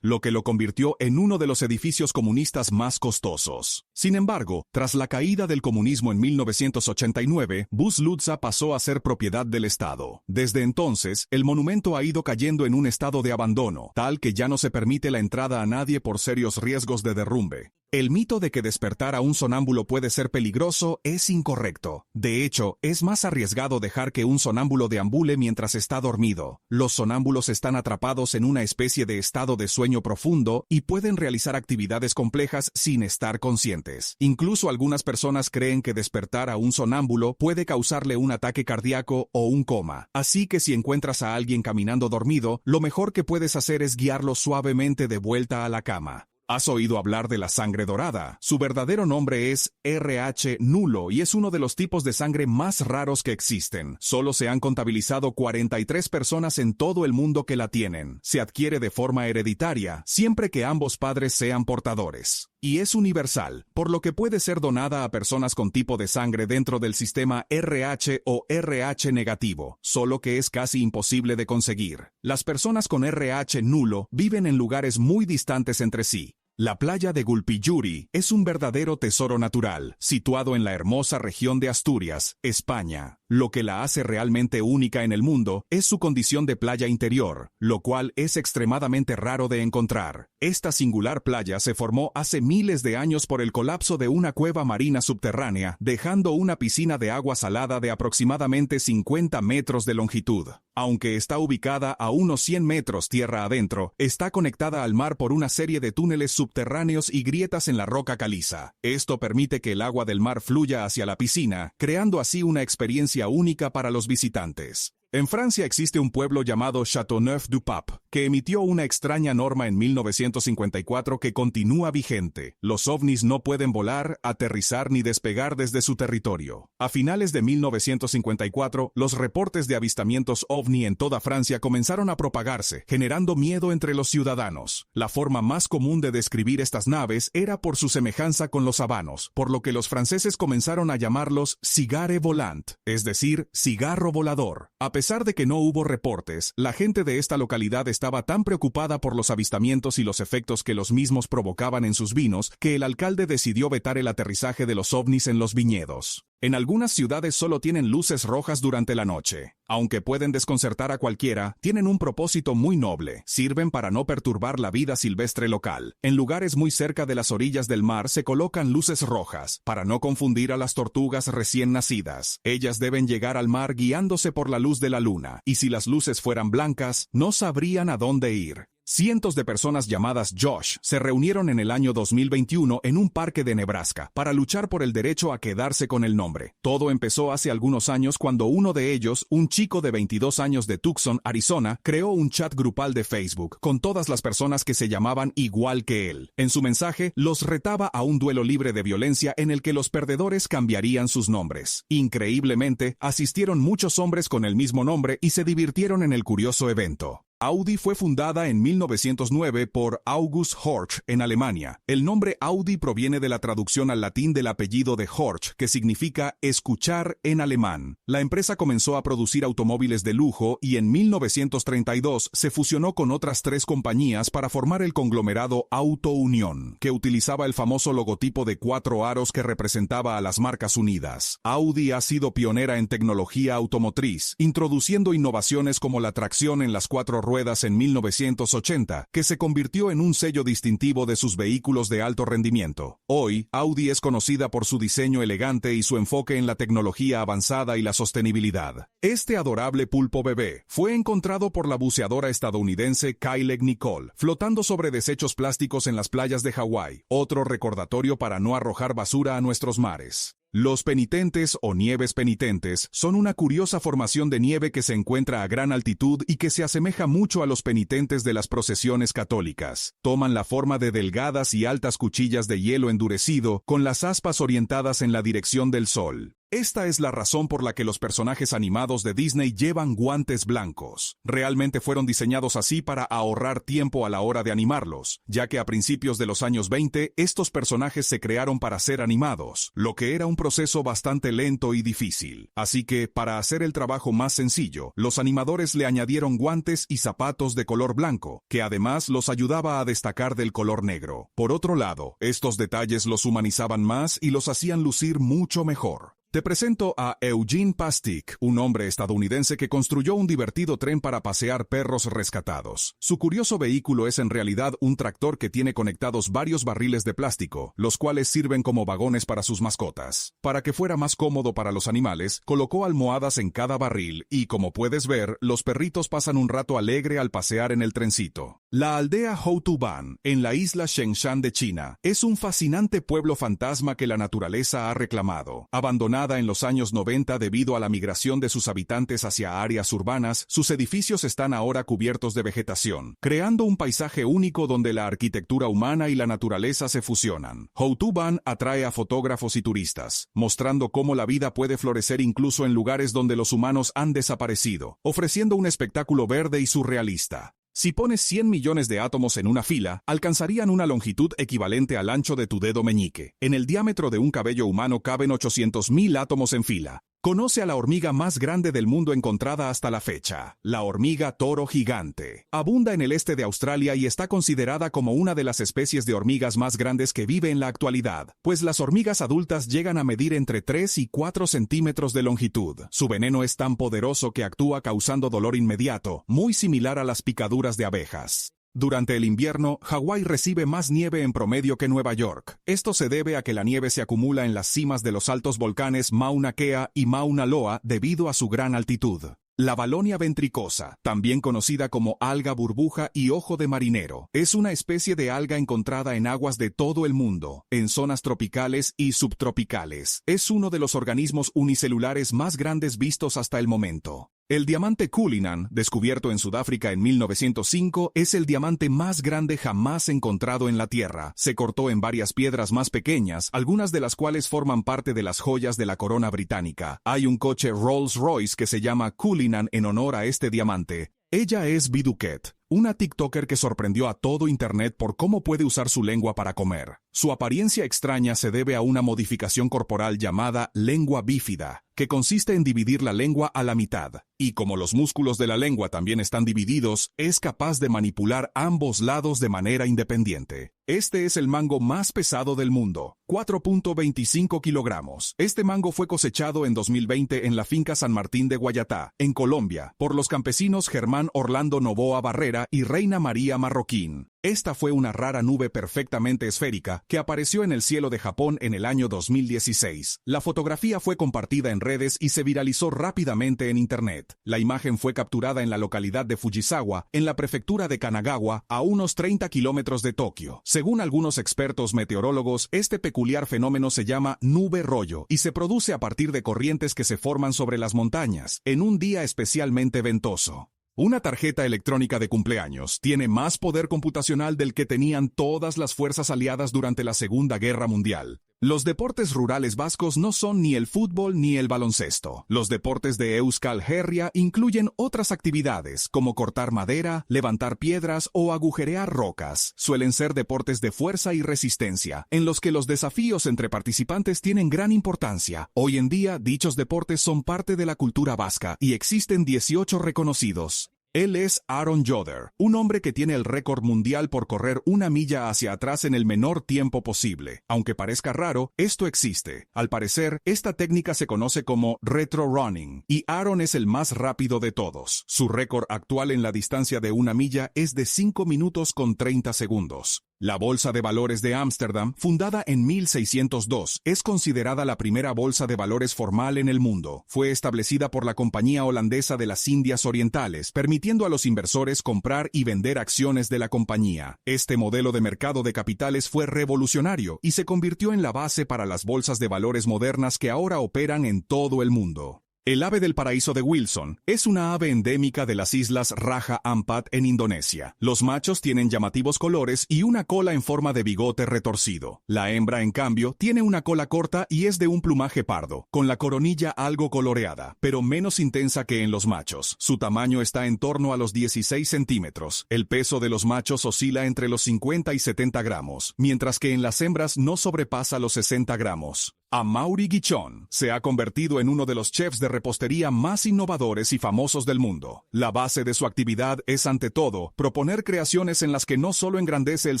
lo que lo convirtió en uno de los edificios comunistas más costosos. Sin embargo, tras la caída del comunismo en 1989, Buzludza pasó a ser propiedad del Estado. Desde entonces, el monumento ha ido cayendo en un estado de abandono, tal que ya no se permite la entrada a nadie por serios riesgos de derrumbe. El mito de que despertar a un sonámbulo puede ser peligroso es incorrecto. De hecho, es más arriesgado dejar que un sonámbulo deambule mientras está dormido. Los sonámbulos están atrapados en una especie de estado de sueño profundo y pueden realizar actividades complejas sin estar conscientes. Incluso algunas personas creen que despertar a un sonámbulo puede causarle un ataque cardíaco o un coma. Así que si encuentras a alguien caminando dormido, lo mejor que puedes hacer es guiarlo suavemente de vuelta a la cama. ¿Has oído hablar de la sangre dorada? Su verdadero nombre es RH nulo y es uno de los tipos de sangre más raros que existen. Solo se han contabilizado 43 personas en todo el mundo que la tienen. Se adquiere de forma hereditaria, siempre que ambos padres sean portadores. Y es universal, por lo que puede ser donada a personas con tipo de sangre dentro del sistema RH o RH negativo, solo que es casi imposible de conseguir. Las personas con RH nulo viven en lugares muy distantes entre sí. La playa de Gulpiyuri es un verdadero tesoro natural, situado en la hermosa región de Asturias, España. Lo que la hace realmente única en el mundo es su condición de playa interior, lo cual es extremadamente raro de encontrar. Esta singular playa se formó hace miles de años por el colapso de una cueva marina subterránea, dejando una piscina de agua salada de aproximadamente 50 metros de longitud. Aunque está ubicada a unos 100 metros tierra adentro, está conectada al mar por una serie de túneles subterráneos y grietas en la roca caliza. Esto permite que el agua del mar fluya hacia la piscina, creando así una experiencia única para los visitantes. En Francia existe un pueblo llamado Châteauneuf-du-Pape, que emitió una extraña norma en 1954 que continúa vigente. Los ovnis no pueden volar, aterrizar ni despegar desde su territorio. A finales de 1954, los reportes de avistamientos ovni en toda Francia comenzaron a propagarse, generando miedo entre los ciudadanos. La forma más común de describir estas naves era por su semejanza con los habanos, por lo que los franceses comenzaron a llamarlos cigare volant, es decir, cigarro volador. A pesar de que no hubo reportes, la gente de esta localidad estaba tan preocupada por los avistamientos y los efectos que los mismos provocaban en sus vinos, que el alcalde decidió vetar el aterrizaje de los ovnis en los viñedos. En algunas ciudades solo tienen luces rojas durante la noche. Aunque pueden desconcertar a cualquiera, tienen un propósito muy noble. Sirven para no perturbar la vida silvestre local. En lugares muy cerca de las orillas del mar se colocan luces rojas, para no confundir a las tortugas recién nacidas. Ellas deben llegar al mar guiándose por la luz de la luna, y si las luces fueran blancas, no sabrían a dónde ir. Cientos de personas llamadas Josh se reunieron en el año 2021 en un parque de Nebraska para luchar por el derecho a quedarse con el nombre. Todo empezó hace algunos años cuando uno de ellos, un chico de 22 años de Tucson, Arizona, creó un chat grupal de Facebook con todas las personas que se llamaban igual que él. En su mensaje, los retaba a un duelo libre de violencia en el que los perdedores cambiarían sus nombres. Increíblemente, asistieron muchos hombres con el mismo nombre y se divirtieron en el curioso evento. Audi fue fundada en 1909 por August Horch en Alemania. El nombre Audi proviene de la traducción al latín del apellido de Horch, que significa escuchar en alemán. La empresa comenzó a producir automóviles de lujo y en 1932 se fusionó con otras 3 compañías para formar el conglomerado Auto Unión, que utilizaba el famoso logotipo de 4 aros que representaba a las marcas unidas. Audi ha sido pionera en tecnología automotriz, introduciendo innovaciones como la tracción en las 4 ruedas en 1980, que se convirtió en un sello distintivo de sus vehículos de alto rendimiento. Hoy, Audi es conocida por su diseño elegante y su enfoque en la tecnología avanzada y la sostenibilidad. Este adorable pulpo bebé fue encontrado por la buceadora estadounidense Kyle Nicole, flotando sobre desechos plásticos en las playas de Hawái, otro recordatorio para no arrojar basura a nuestros mares. Los penitentes o nieves penitentes son una curiosa formación de nieve que se encuentra a gran altitud y que se asemeja mucho a los penitentes de las procesiones católicas. Toman la forma de delgadas y altas cuchillas de hielo endurecido con las aspas orientadas en la dirección del sol. Esta es la razón por la que los personajes animados de Disney llevan guantes blancos. Realmente fueron diseñados así para ahorrar tiempo a la hora de animarlos, ya que a principios de los años 20 estos personajes se crearon para ser animados, lo que era un proceso bastante lento y difícil. Así que, para hacer el trabajo más sencillo, los animadores le añadieron guantes y zapatos de color blanco, que además los ayudaba a destacar del color negro. Por otro lado, estos detalles los humanizaban más y los hacían lucir mucho mejor. Te presento a Eugene Pastic, un hombre estadounidense que construyó un divertido tren para pasear perros rescatados. Su curioso vehículo es en realidad un tractor que tiene conectados varios barriles de plástico, los cuales sirven como vagones para sus mascotas. Para que fuera más cómodo para los animales, colocó almohadas en cada barril y, como puedes ver, los perritos pasan un rato alegre al pasear en el trencito. La aldea Houtuban, en la isla Shengshan de China, es un fascinante pueblo fantasma que la naturaleza ha reclamado. Abandonada en los años 90 debido a la migración de sus habitantes hacia áreas urbanas, sus edificios están ahora cubiertos de vegetación, creando un paisaje único donde la arquitectura humana y la naturaleza se fusionan. Houtuban atrae a fotógrafos y turistas, mostrando cómo la vida puede florecer incluso en lugares donde los humanos han desaparecido, ofreciendo un espectáculo verde y surrealista. Si pones 100 millones de átomos en una fila, alcanzarían una longitud equivalente al ancho de tu dedo meñique. En el diámetro de un cabello humano caben 800.000 átomos en fila. Conoce a la hormiga más grande del mundo encontrada hasta la fecha, la hormiga toro gigante. Abunda en el este de Australia y está considerada como una de las especies de hormigas más grandes que vive en la actualidad, pues las hormigas adultas llegan a medir entre 3 y 4 centímetros de longitud. Su veneno es tan poderoso que actúa causando dolor inmediato, muy similar a las picaduras de abejas. Durante el invierno, Hawái recibe más nieve en promedio que Nueva York. Esto se debe a que la nieve se acumula en las cimas de los altos volcanes Mauna Kea y Mauna Loa debido a su gran altitud. La Valonia ventricosa, también conocida como alga burbuja y ojo de marinero, es una especie de alga encontrada en aguas de todo el mundo, en zonas tropicales y subtropicales. Es uno de los organismos unicelulares más grandes vistos hasta el momento. El diamante Cullinan, descubierto en Sudáfrica en 1905, es el diamante más grande jamás encontrado en la Tierra. Se cortó en varias piedras más pequeñas, algunas de las cuales forman parte de las joyas de la corona británica. Hay un coche Rolls-Royce que se llama Cullinan en honor a este diamante. Ella es Biduquet, una TikToker que sorprendió a todo Internet por cómo puede usar su lengua para comer. Su apariencia extraña se debe a una modificación corporal llamada lengua bífida, que consiste en dividir la lengua a la mitad. Y como los músculos de la lengua también están divididos, es capaz de manipular ambos lados de manera independiente. Este es el mango más pesado del mundo, 4.25 kilogramos. Este mango fue cosechado en 2020 en la finca San Martín de Guayatá, en Colombia, por los campesinos Germán Orlando Novoa Barrera y Reina María Marroquín. Esta fue una rara nube perfectamente esférica que apareció en el cielo de Japón en el año 2016. La fotografía fue compartida en redes y se viralizó rápidamente en Internet. La imagen fue capturada en la localidad de Fujisawa, en la prefectura de Kanagawa, a unos 30 kilómetros de Tokio. Según algunos expertos meteorólogos, este peculiar fenómeno se llama nube rollo y se produce a partir de corrientes que se forman sobre las montañas, en un día especialmente ventoso. Una tarjeta electrónica de cumpleaños tiene más poder computacional del que tenían todas las fuerzas aliadas durante la Segunda Guerra Mundial. Los deportes rurales vascos no son ni el fútbol ni el baloncesto. Los deportes de Euskal Herria incluyen otras actividades, como cortar madera, levantar piedras o agujerear rocas. Suelen ser deportes de fuerza y resistencia, en los que los desafíos entre participantes tienen gran importancia. Hoy en día, dichos deportes son parte de la cultura vasca y existen 18 reconocidos. Él es Aaron Joder, un hombre que tiene el récord mundial por correr 1 milla hacia atrás en el menor tiempo posible. Aunque parezca raro, esto existe. Al parecer, esta técnica se conoce como retro running, y Aaron es el más rápido de todos. Su récord actual en la distancia de 1 milla es de 5 minutos con 30 segundos. La Bolsa de Valores de Ámsterdam, fundada en 1602, es considerada la primera bolsa de valores formal en el mundo. Fue establecida por la Compañía Holandesa de las Indias Orientales, permitiendo a los inversores comprar y vender acciones de la compañía. Este modelo de mercado de capitales fue revolucionario y se convirtió en la base para las bolsas de valores modernas que ahora operan en todo el mundo. El ave del paraíso de Wilson es una ave endémica de las islas Raja Ampat en Indonesia. Los machos tienen llamativos colores y una cola en forma de bigote retorcido. La hembra, en cambio, tiene una cola corta y es de un plumaje pardo, con la coronilla algo coloreada, pero menos intensa que en los machos. Su tamaño está en torno a los 16 centímetros. El peso de los machos oscila entre los 50 y 70 gramos, mientras que en las hembras no sobrepasa los 60 gramos. Amaury Guichón se ha convertido en uno de los chefs de repostería más innovadores y famosos del mundo. La base de su actividad es, ante todo, proponer creaciones en las que no solo engrandece el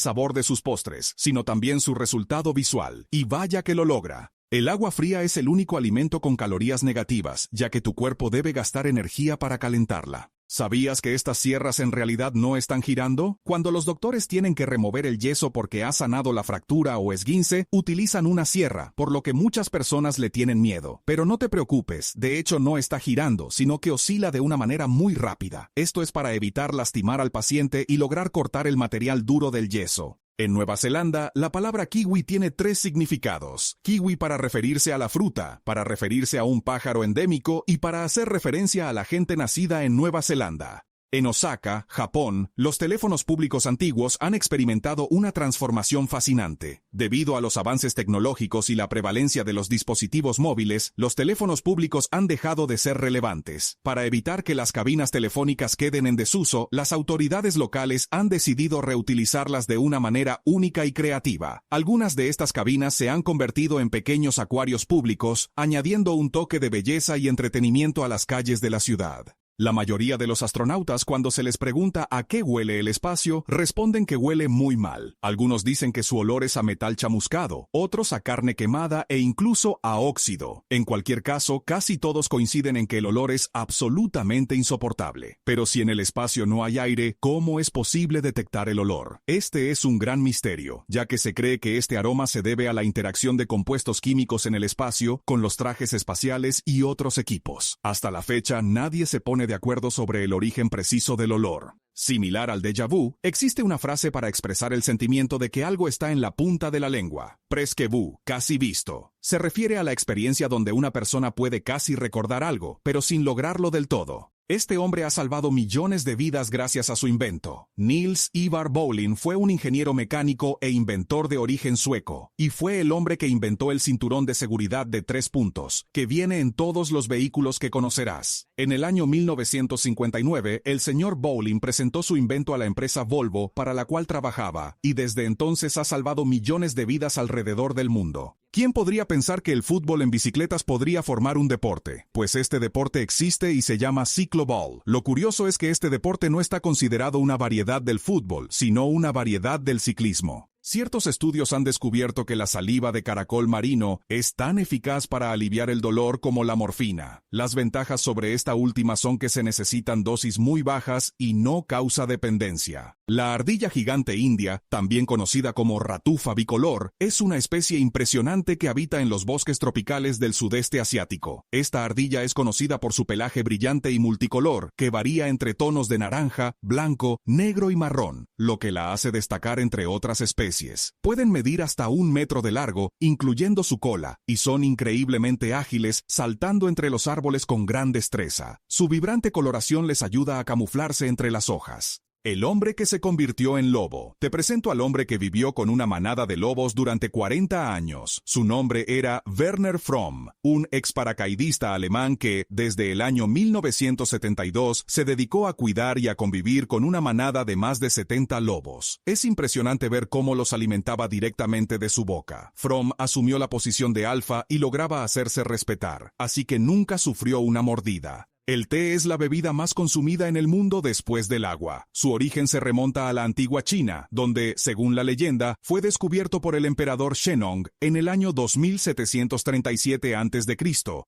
sabor de sus postres, sino también su resultado visual. Y vaya que lo logra. El agua fría es el único alimento con calorías negativas, ya que tu cuerpo debe gastar energía para calentarla. ¿Sabías que estas sierras en realidad no están girando? Cuando los doctores tienen que remover el yeso porque ha sanado la fractura o esguince, utilizan una sierra, por lo que muchas personas le tienen miedo. Pero no te preocupes, de hecho no está girando, sino que oscila de una manera muy rápida. Esto es para evitar lastimar al paciente y lograr cortar el material duro del yeso. En Nueva Zelanda, la palabra kiwi tiene 3 significados. Kiwi para referirse a la fruta, para referirse a un pájaro endémico y para hacer referencia a la gente nacida en Nueva Zelanda. En Osaka, Japón, los teléfonos públicos antiguos han experimentado una transformación fascinante. Debido a los avances tecnológicos y la prevalencia de los dispositivos móviles, los teléfonos públicos han dejado de ser relevantes. Para evitar que las cabinas telefónicas queden en desuso, las autoridades locales han decidido reutilizarlas de una manera única y creativa. Algunas de estas cabinas se han convertido en pequeños acuarios públicos, añadiendo un toque de belleza y entretenimiento a las calles de la ciudad. La mayoría de los astronautas, cuando se les pregunta a qué huele el espacio, responden que huele muy mal. Algunos dicen que su olor es a metal chamuscado, otros a carne quemada e incluso a óxido. En cualquier caso, casi todos coinciden en que el olor es absolutamente insoportable. Pero si en el espacio no hay aire, ¿cómo es posible detectar el olor? Este es un gran misterio, ya que se cree que este aroma se debe a la interacción de compuestos químicos en el espacio con los trajes espaciales y otros equipos. Hasta la fecha, nadie se pone de acuerdo sobre el origen preciso del olor. Similar al déjà vu, existe una frase para expresar el sentimiento de que algo está en la punta de la lengua. Presque vu, casi visto. Se refiere a la experiencia donde una persona puede casi recordar algo, pero sin lograrlo del todo. Este hombre ha salvado millones de vidas gracias a su invento. Niels Ivar Bohlin fue un ingeniero mecánico e inventor de origen sueco, y fue el hombre que inventó el cinturón de seguridad de 3 puntos, que viene en todos los vehículos que conocerás. En el año 1959, el señor Bohlin presentó su invento a la empresa Volvo, para la cual trabajaba, y desde entonces ha salvado millones de vidas alrededor del mundo. ¿Quién podría pensar que el fútbol en bicicletas podría formar un deporte? Pues este deporte existe y se llama cicloball. Lo curioso es que este deporte no está considerado una variedad del fútbol, sino una variedad del ciclismo. Ciertos estudios han descubierto que la saliva de caracol marino es tan eficaz para aliviar el dolor como la morfina. Las ventajas sobre esta última son que se necesitan dosis muy bajas y no causa dependencia. La ardilla gigante india, también conocida como ratufa bicolor, es una especie impresionante que habita en los bosques tropicales del sudeste asiático. Esta ardilla es conocida por su pelaje brillante y multicolor, que varía entre tonos de naranja, blanco, negro y marrón, lo que la hace destacar entre otras especies. Pueden medir hasta 1 metro de largo, incluyendo su cola, y son increíblemente ágiles, saltando entre los árboles con gran destreza. Su vibrante coloración les ayuda a camuflarse entre las hojas. El hombre que se convirtió en lobo. Te presento al hombre que vivió con una manada de lobos durante 40 años. Su nombre era Werner Fromm, un ex paracaidista alemán que, desde el año 1972, se dedicó a cuidar y a convivir con una manada de más de 70 lobos. Es impresionante ver cómo los alimentaba directamente de su boca. Fromm asumió la posición de alfa y lograba hacerse respetar, así que nunca sufrió una mordida. El té es la bebida más consumida en el mundo después del agua. Su origen se remonta a la antigua China, donde, según la leyenda, fue descubierto por el emperador Shennong en el año 2737 a.C.,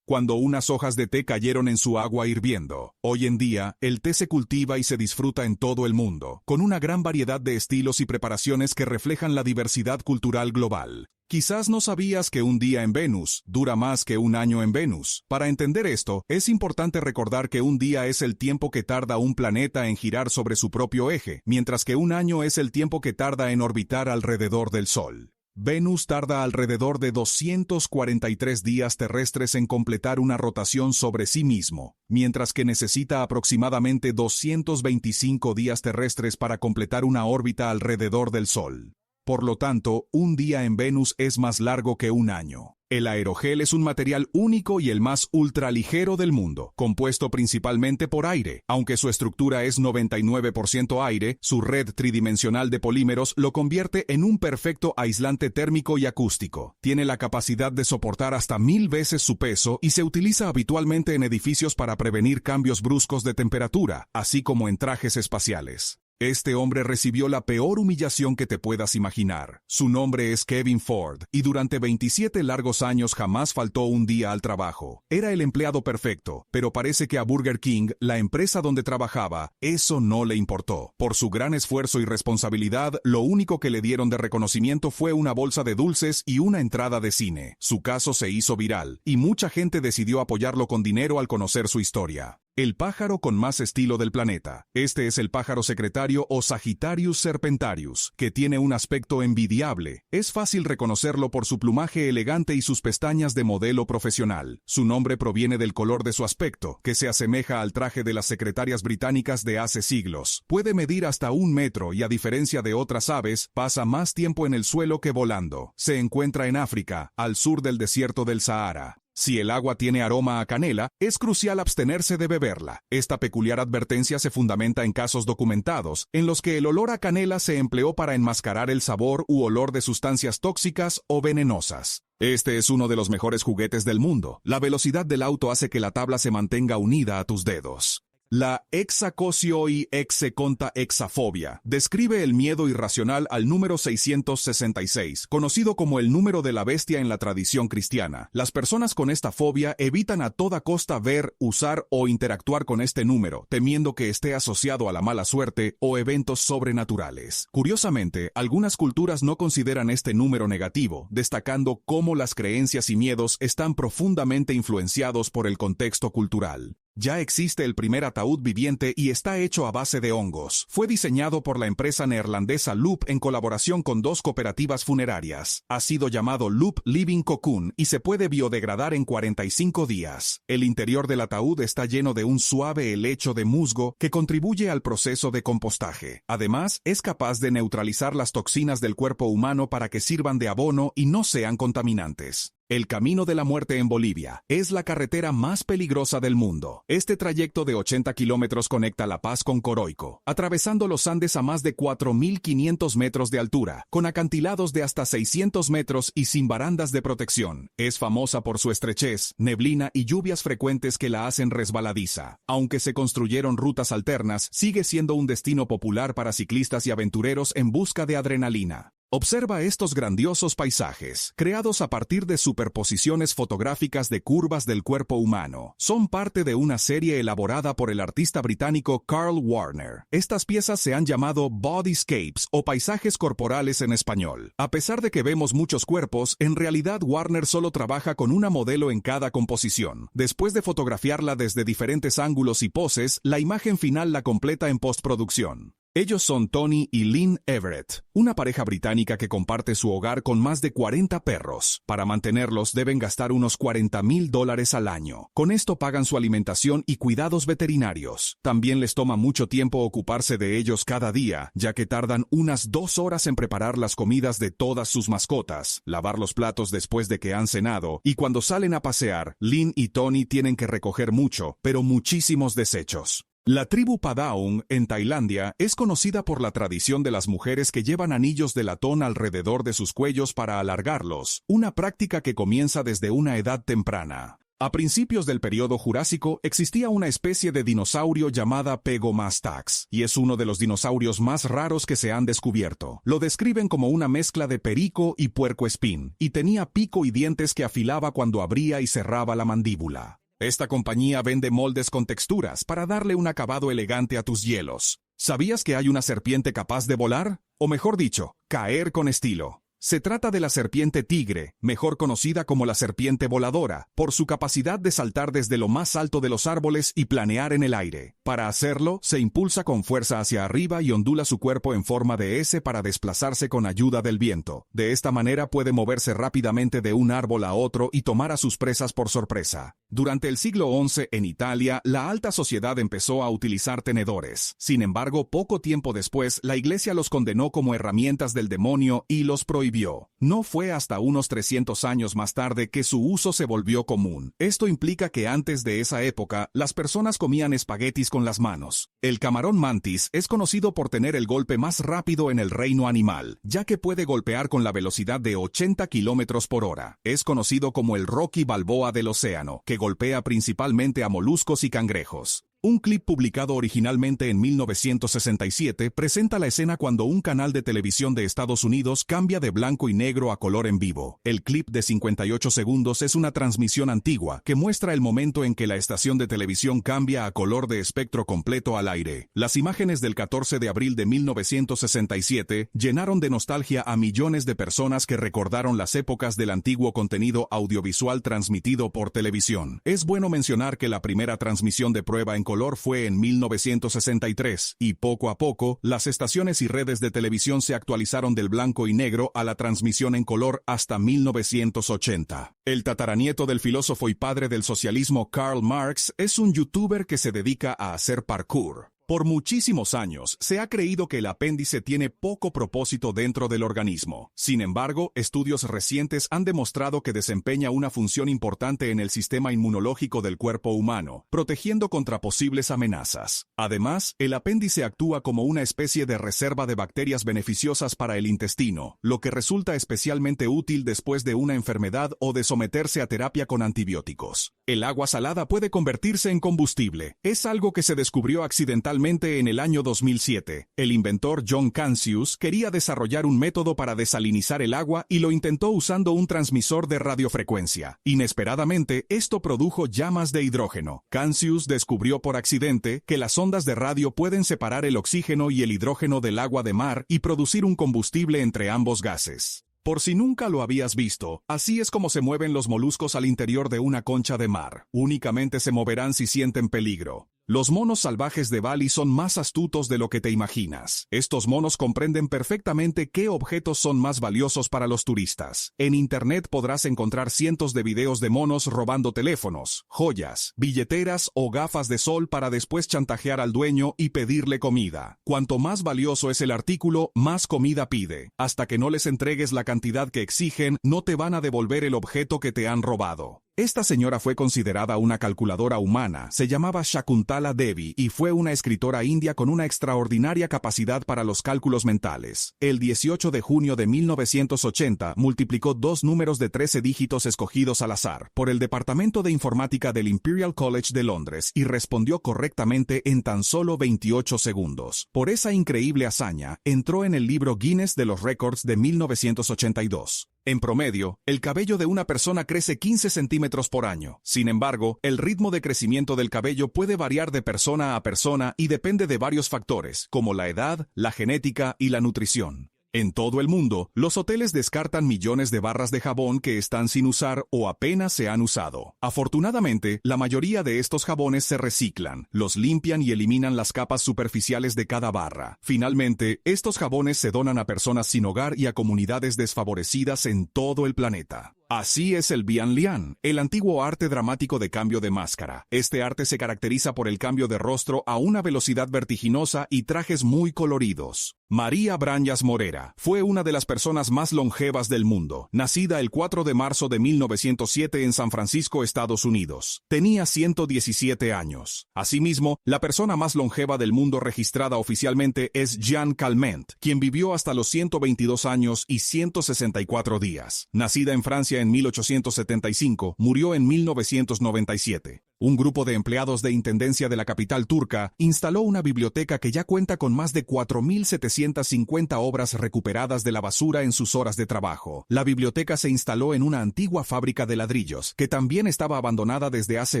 cuando unas hojas de té cayeron en su agua hirviendo. Hoy en día, el té se cultiva y se disfruta en todo el mundo, con una gran variedad de estilos y preparaciones que reflejan la diversidad cultural global. Quizás no sabías que un día en Venus dura más que un año en Venus. Para entender esto, es importante recordar que un día es el tiempo que tarda un planeta en girar sobre su propio eje, mientras que un año es el tiempo que tarda en orbitar alrededor del Sol. Venus tarda alrededor de 243 días terrestres en completar una rotación sobre sí mismo, mientras que necesita aproximadamente 225 días terrestres para completar una órbita alrededor del Sol. Por lo tanto, un día en Venus es más largo que un año. El aerogel es un material único y el más ultraligero del mundo, compuesto principalmente por aire. Aunque su estructura es 99% aire, su red tridimensional de polímeros lo convierte en un perfecto aislante térmico y acústico. Tiene la capacidad de soportar hasta 1000 veces su peso y se utiliza habitualmente en edificios para prevenir cambios bruscos de temperatura, así como en trajes espaciales. Este hombre recibió la peor humillación que te puedas imaginar. Su nombre es Kevin Ford, y durante 27 largos años jamás faltó un día al trabajo. Era el empleado perfecto, pero parece que a Burger King, la empresa donde trabajaba, eso no le importó. Por su gran esfuerzo y responsabilidad, lo único que le dieron de reconocimiento fue una bolsa de dulces y una entrada de cine. Su caso se hizo viral, y mucha gente decidió apoyarlo con dinero al conocer su historia. El pájaro con más estilo del planeta. Este es el pájaro secretario o Sagittarius serpentarius, que tiene un aspecto envidiable. Es fácil reconocerlo por su plumaje elegante y sus pestañas de modelo profesional. Su nombre proviene del color de su aspecto, que se asemeja al traje de las secretarias británicas de hace siglos. Puede medir hasta 1 metro y, a diferencia de otras aves, pasa más tiempo en el suelo que volando. Se encuentra en África, al sur del desierto del Sahara. Si el agua tiene aroma a canela, es crucial abstenerse de beberla. Esta peculiar advertencia se fundamenta en casos documentados, en los que el olor a canela se empleó para enmascarar el sabor u olor de sustancias tóxicas o venenosas. Este es uno de los mejores juguetes del mundo. La velocidad del auto hace que la tabla se mantenga unida a tus dedos. La hexaconta-hexafobia describe el miedo irracional al número 666, conocido como el número de la bestia en la tradición cristiana. Las personas con esta fobia evitan a toda costa ver, usar o interactuar con este número, temiendo que esté asociado a la mala suerte o eventos sobrenaturales. Curiosamente, algunas culturas no consideran este número negativo, destacando cómo las creencias y miedos están profundamente influenciados por el contexto cultural. Ya existe el primer ataúd viviente y está hecho a base de hongos. Fue diseñado por la empresa neerlandesa Loop en colaboración con 2 cooperativas funerarias. Ha sido llamado Loop Living Cocoon y se puede biodegradar en 45 días. El interior del ataúd está lleno de un suave helecho de musgo que contribuye al proceso de compostaje. Además, es capaz de neutralizar las toxinas del cuerpo humano para que sirvan de abono y no sean contaminantes. El Camino de la Muerte en Bolivia es la carretera más peligrosa del mundo. Este trayecto de 80 kilómetros conecta La Paz con Coroico, atravesando los Andes a más de 4.500 metros de altura, con acantilados de hasta 600 metros y sin barandas de protección. Es famosa por su estrechez, neblina y lluvias frecuentes que la hacen resbaladiza. Aunque se construyeron rutas alternas, sigue siendo un destino popular para ciclistas y aventureros en busca de adrenalina. Observa estos grandiosos paisajes, creados a partir de superposiciones fotográficas de curvas del cuerpo humano. Son parte de una serie elaborada por el artista británico Carl Warner. Estas piezas se han llamado bodyscapes o paisajes corporales en español. A pesar de que vemos muchos cuerpos, en realidad Warner solo trabaja con una modelo en cada composición. Después de fotografiarla desde diferentes ángulos y poses, la imagen final la completa en postproducción. Ellos son Tony y Lynn Everett, una pareja británica que comparte su hogar con más de 40 perros. Para mantenerlos deben gastar unos $40,000 al año. Con esto pagan su alimentación y cuidados veterinarios. También les toma mucho tiempo ocuparse de ellos cada día, ya que tardan unas 2 horas en preparar las comidas de todas sus mascotas, lavar los platos después de que han cenado, y cuando salen a pasear, Lynn y Tony tienen que recoger mucho, pero muchísimos desechos. La tribu Padaung, en Tailandia, es conocida por la tradición de las mujeres que llevan anillos de latón alrededor de sus cuellos para alargarlos, una práctica que comienza desde una edad temprana. A principios del período Jurásico existía una especie de dinosaurio llamada Pegomastax, y es uno de los dinosaurios más raros que se han descubierto. Lo describen como una mezcla de perico y puercoespín, y tenía pico y dientes que afilaba cuando abría y cerraba la mandíbula. Esta compañía vende moldes con texturas para darle un acabado elegante a tus hielos. ¿Sabías que hay una serpiente capaz de volar? O mejor dicho, caer con estilo. Se trata de la serpiente tigre, mejor conocida como la serpiente voladora, por su capacidad de saltar desde lo más alto de los árboles y planear en el aire. Para hacerlo, se impulsa con fuerza hacia arriba y ondula su cuerpo en forma de S para desplazarse con ayuda del viento. De esta manera puede moverse rápidamente de un árbol a otro y tomar a sus presas por sorpresa. Durante el siglo XI, en Italia, la alta sociedad empezó a utilizar tenedores. Sin embargo, poco tiempo después, la Iglesia los condenó como herramientas del demonio y los prohibió. No fue hasta unos 300 años más tarde que su uso se volvió común. Esto implica que antes de esa época, las personas comían espaguetis con las manos. El camarón mantis es conocido por tener el golpe más rápido en el reino animal, ya que puede golpear con la velocidad de 80 kilómetros por hora. Es conocido como el Rocky Balboa del océano, que golpea principalmente a moluscos y cangrejos. Un clip publicado originalmente en 1967 presenta la escena cuando un canal de televisión de Estados Unidos cambia de blanco y negro a color en vivo. El clip de 58 segundos es una transmisión antigua que muestra el momento en que la estación de televisión cambia a color de espectro completo al aire. Las imágenes del 14 de abril de 1967 llenaron de nostalgia a millones de personas que recordaron las épocas del antiguo contenido audiovisual transmitido por televisión. Es bueno mencionar que la primera transmisión de prueba en color fue en 1963, y poco a poco, las estaciones y redes de televisión se actualizaron del blanco y negro a la transmisión en color hasta 1980. El tataranieto del filósofo y padre del socialismo Karl Marx es un youtuber que se dedica a hacer parkour. Por muchísimos años, se ha creído que el apéndice tiene poco propósito dentro del organismo. Sin embargo, estudios recientes han demostrado que desempeña una función importante en el sistema inmunológico del cuerpo humano, protegiendo contra posibles amenazas. Además, el apéndice actúa como una especie de reserva de bacterias beneficiosas para el intestino, lo que resulta especialmente útil después de una enfermedad o de someterse a terapia con antibióticos. El agua salada puede convertirse en combustible. Es algo que se descubrió accidentalmente en el año 2007. El inventor John Cancius quería desarrollar un método para desalinizar el agua y lo intentó usando un transmisor de radiofrecuencia. Inesperadamente, esto produjo llamas de hidrógeno. Cancius descubrió por accidente que las ondas de radio pueden separar el oxígeno y el hidrógeno del agua de mar y producir un combustible entre ambos gases. Por si nunca lo habías visto, así es como se mueven los moluscos al interior de una concha de mar. Únicamente se moverán si sienten peligro. Los monos salvajes de Bali son más astutos de lo que te imaginas. Estos monos comprenden perfectamente qué objetos son más valiosos para los turistas. En Internet podrás encontrar cientos de videos de monos robando teléfonos, joyas, billeteras o gafas de sol para después chantajear al dueño y pedirle comida. Cuanto más valioso es el artículo, más comida pide. Hasta que no les entregues la cantidad que exigen, no te van a devolver el objeto que te han robado. Esta señora fue considerada una calculadora humana, se llamaba Shakuntala Devi y fue una escritora india con una extraordinaria capacidad para los cálculos mentales. El 18 de junio de 1980 multiplicó dos números de 13 dígitos escogidos al azar por el Departamento de Informática del Imperial College de Londres y respondió correctamente en tan solo 28 segundos. Por esa increíble hazaña, entró en el libro Guinness de los Récords de 1982. En promedio, el cabello de una persona crece 15 centímetros por año. Sin embargo, el ritmo de crecimiento del cabello puede variar de persona a persona y depende de varios factores, como la edad, la genética y la nutrición. En todo el mundo, los hoteles descartan millones de barras de jabón que están sin usar o apenas se han usado. Afortunadamente, la mayoría de estos jabones se reciclan, los limpian y eliminan las capas superficiales de cada barra. Finalmente, estos jabones se donan a personas sin hogar y a comunidades desfavorecidas en todo el planeta. Así es el Bian Lian, el antiguo arte dramático de cambio de máscara. Este arte se caracteriza por el cambio de rostro a una velocidad vertiginosa y trajes muy coloridos. María Brañas Morera fue una de las personas más longevas del mundo, nacida el 4 de marzo de 1907 en San Francisco, Estados Unidos. Tenía 117 años. Asimismo, la persona más longeva del mundo registrada oficialmente es Jeanne Calment, quien vivió hasta los 122 años y 164 días. Nacida en Francia en 1875, murió en 1997. Un grupo de empleados de intendencia de la capital turca instaló una biblioteca que ya cuenta con más de 4.750 obras recuperadas de la basura en sus horas de trabajo. La biblioteca se instaló en una antigua fábrica de ladrillos, que también estaba abandonada desde hace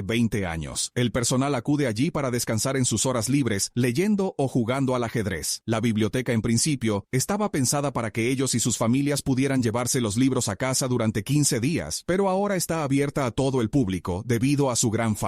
20 años. El personal acude allí para descansar en sus horas libres, leyendo o jugando al ajedrez. La biblioteca, en principio, estaba pensada para que ellos y sus familias pudieran llevarse los libros a casa durante 15 días, pero ahora está abierta a todo el público debido a su gran fama.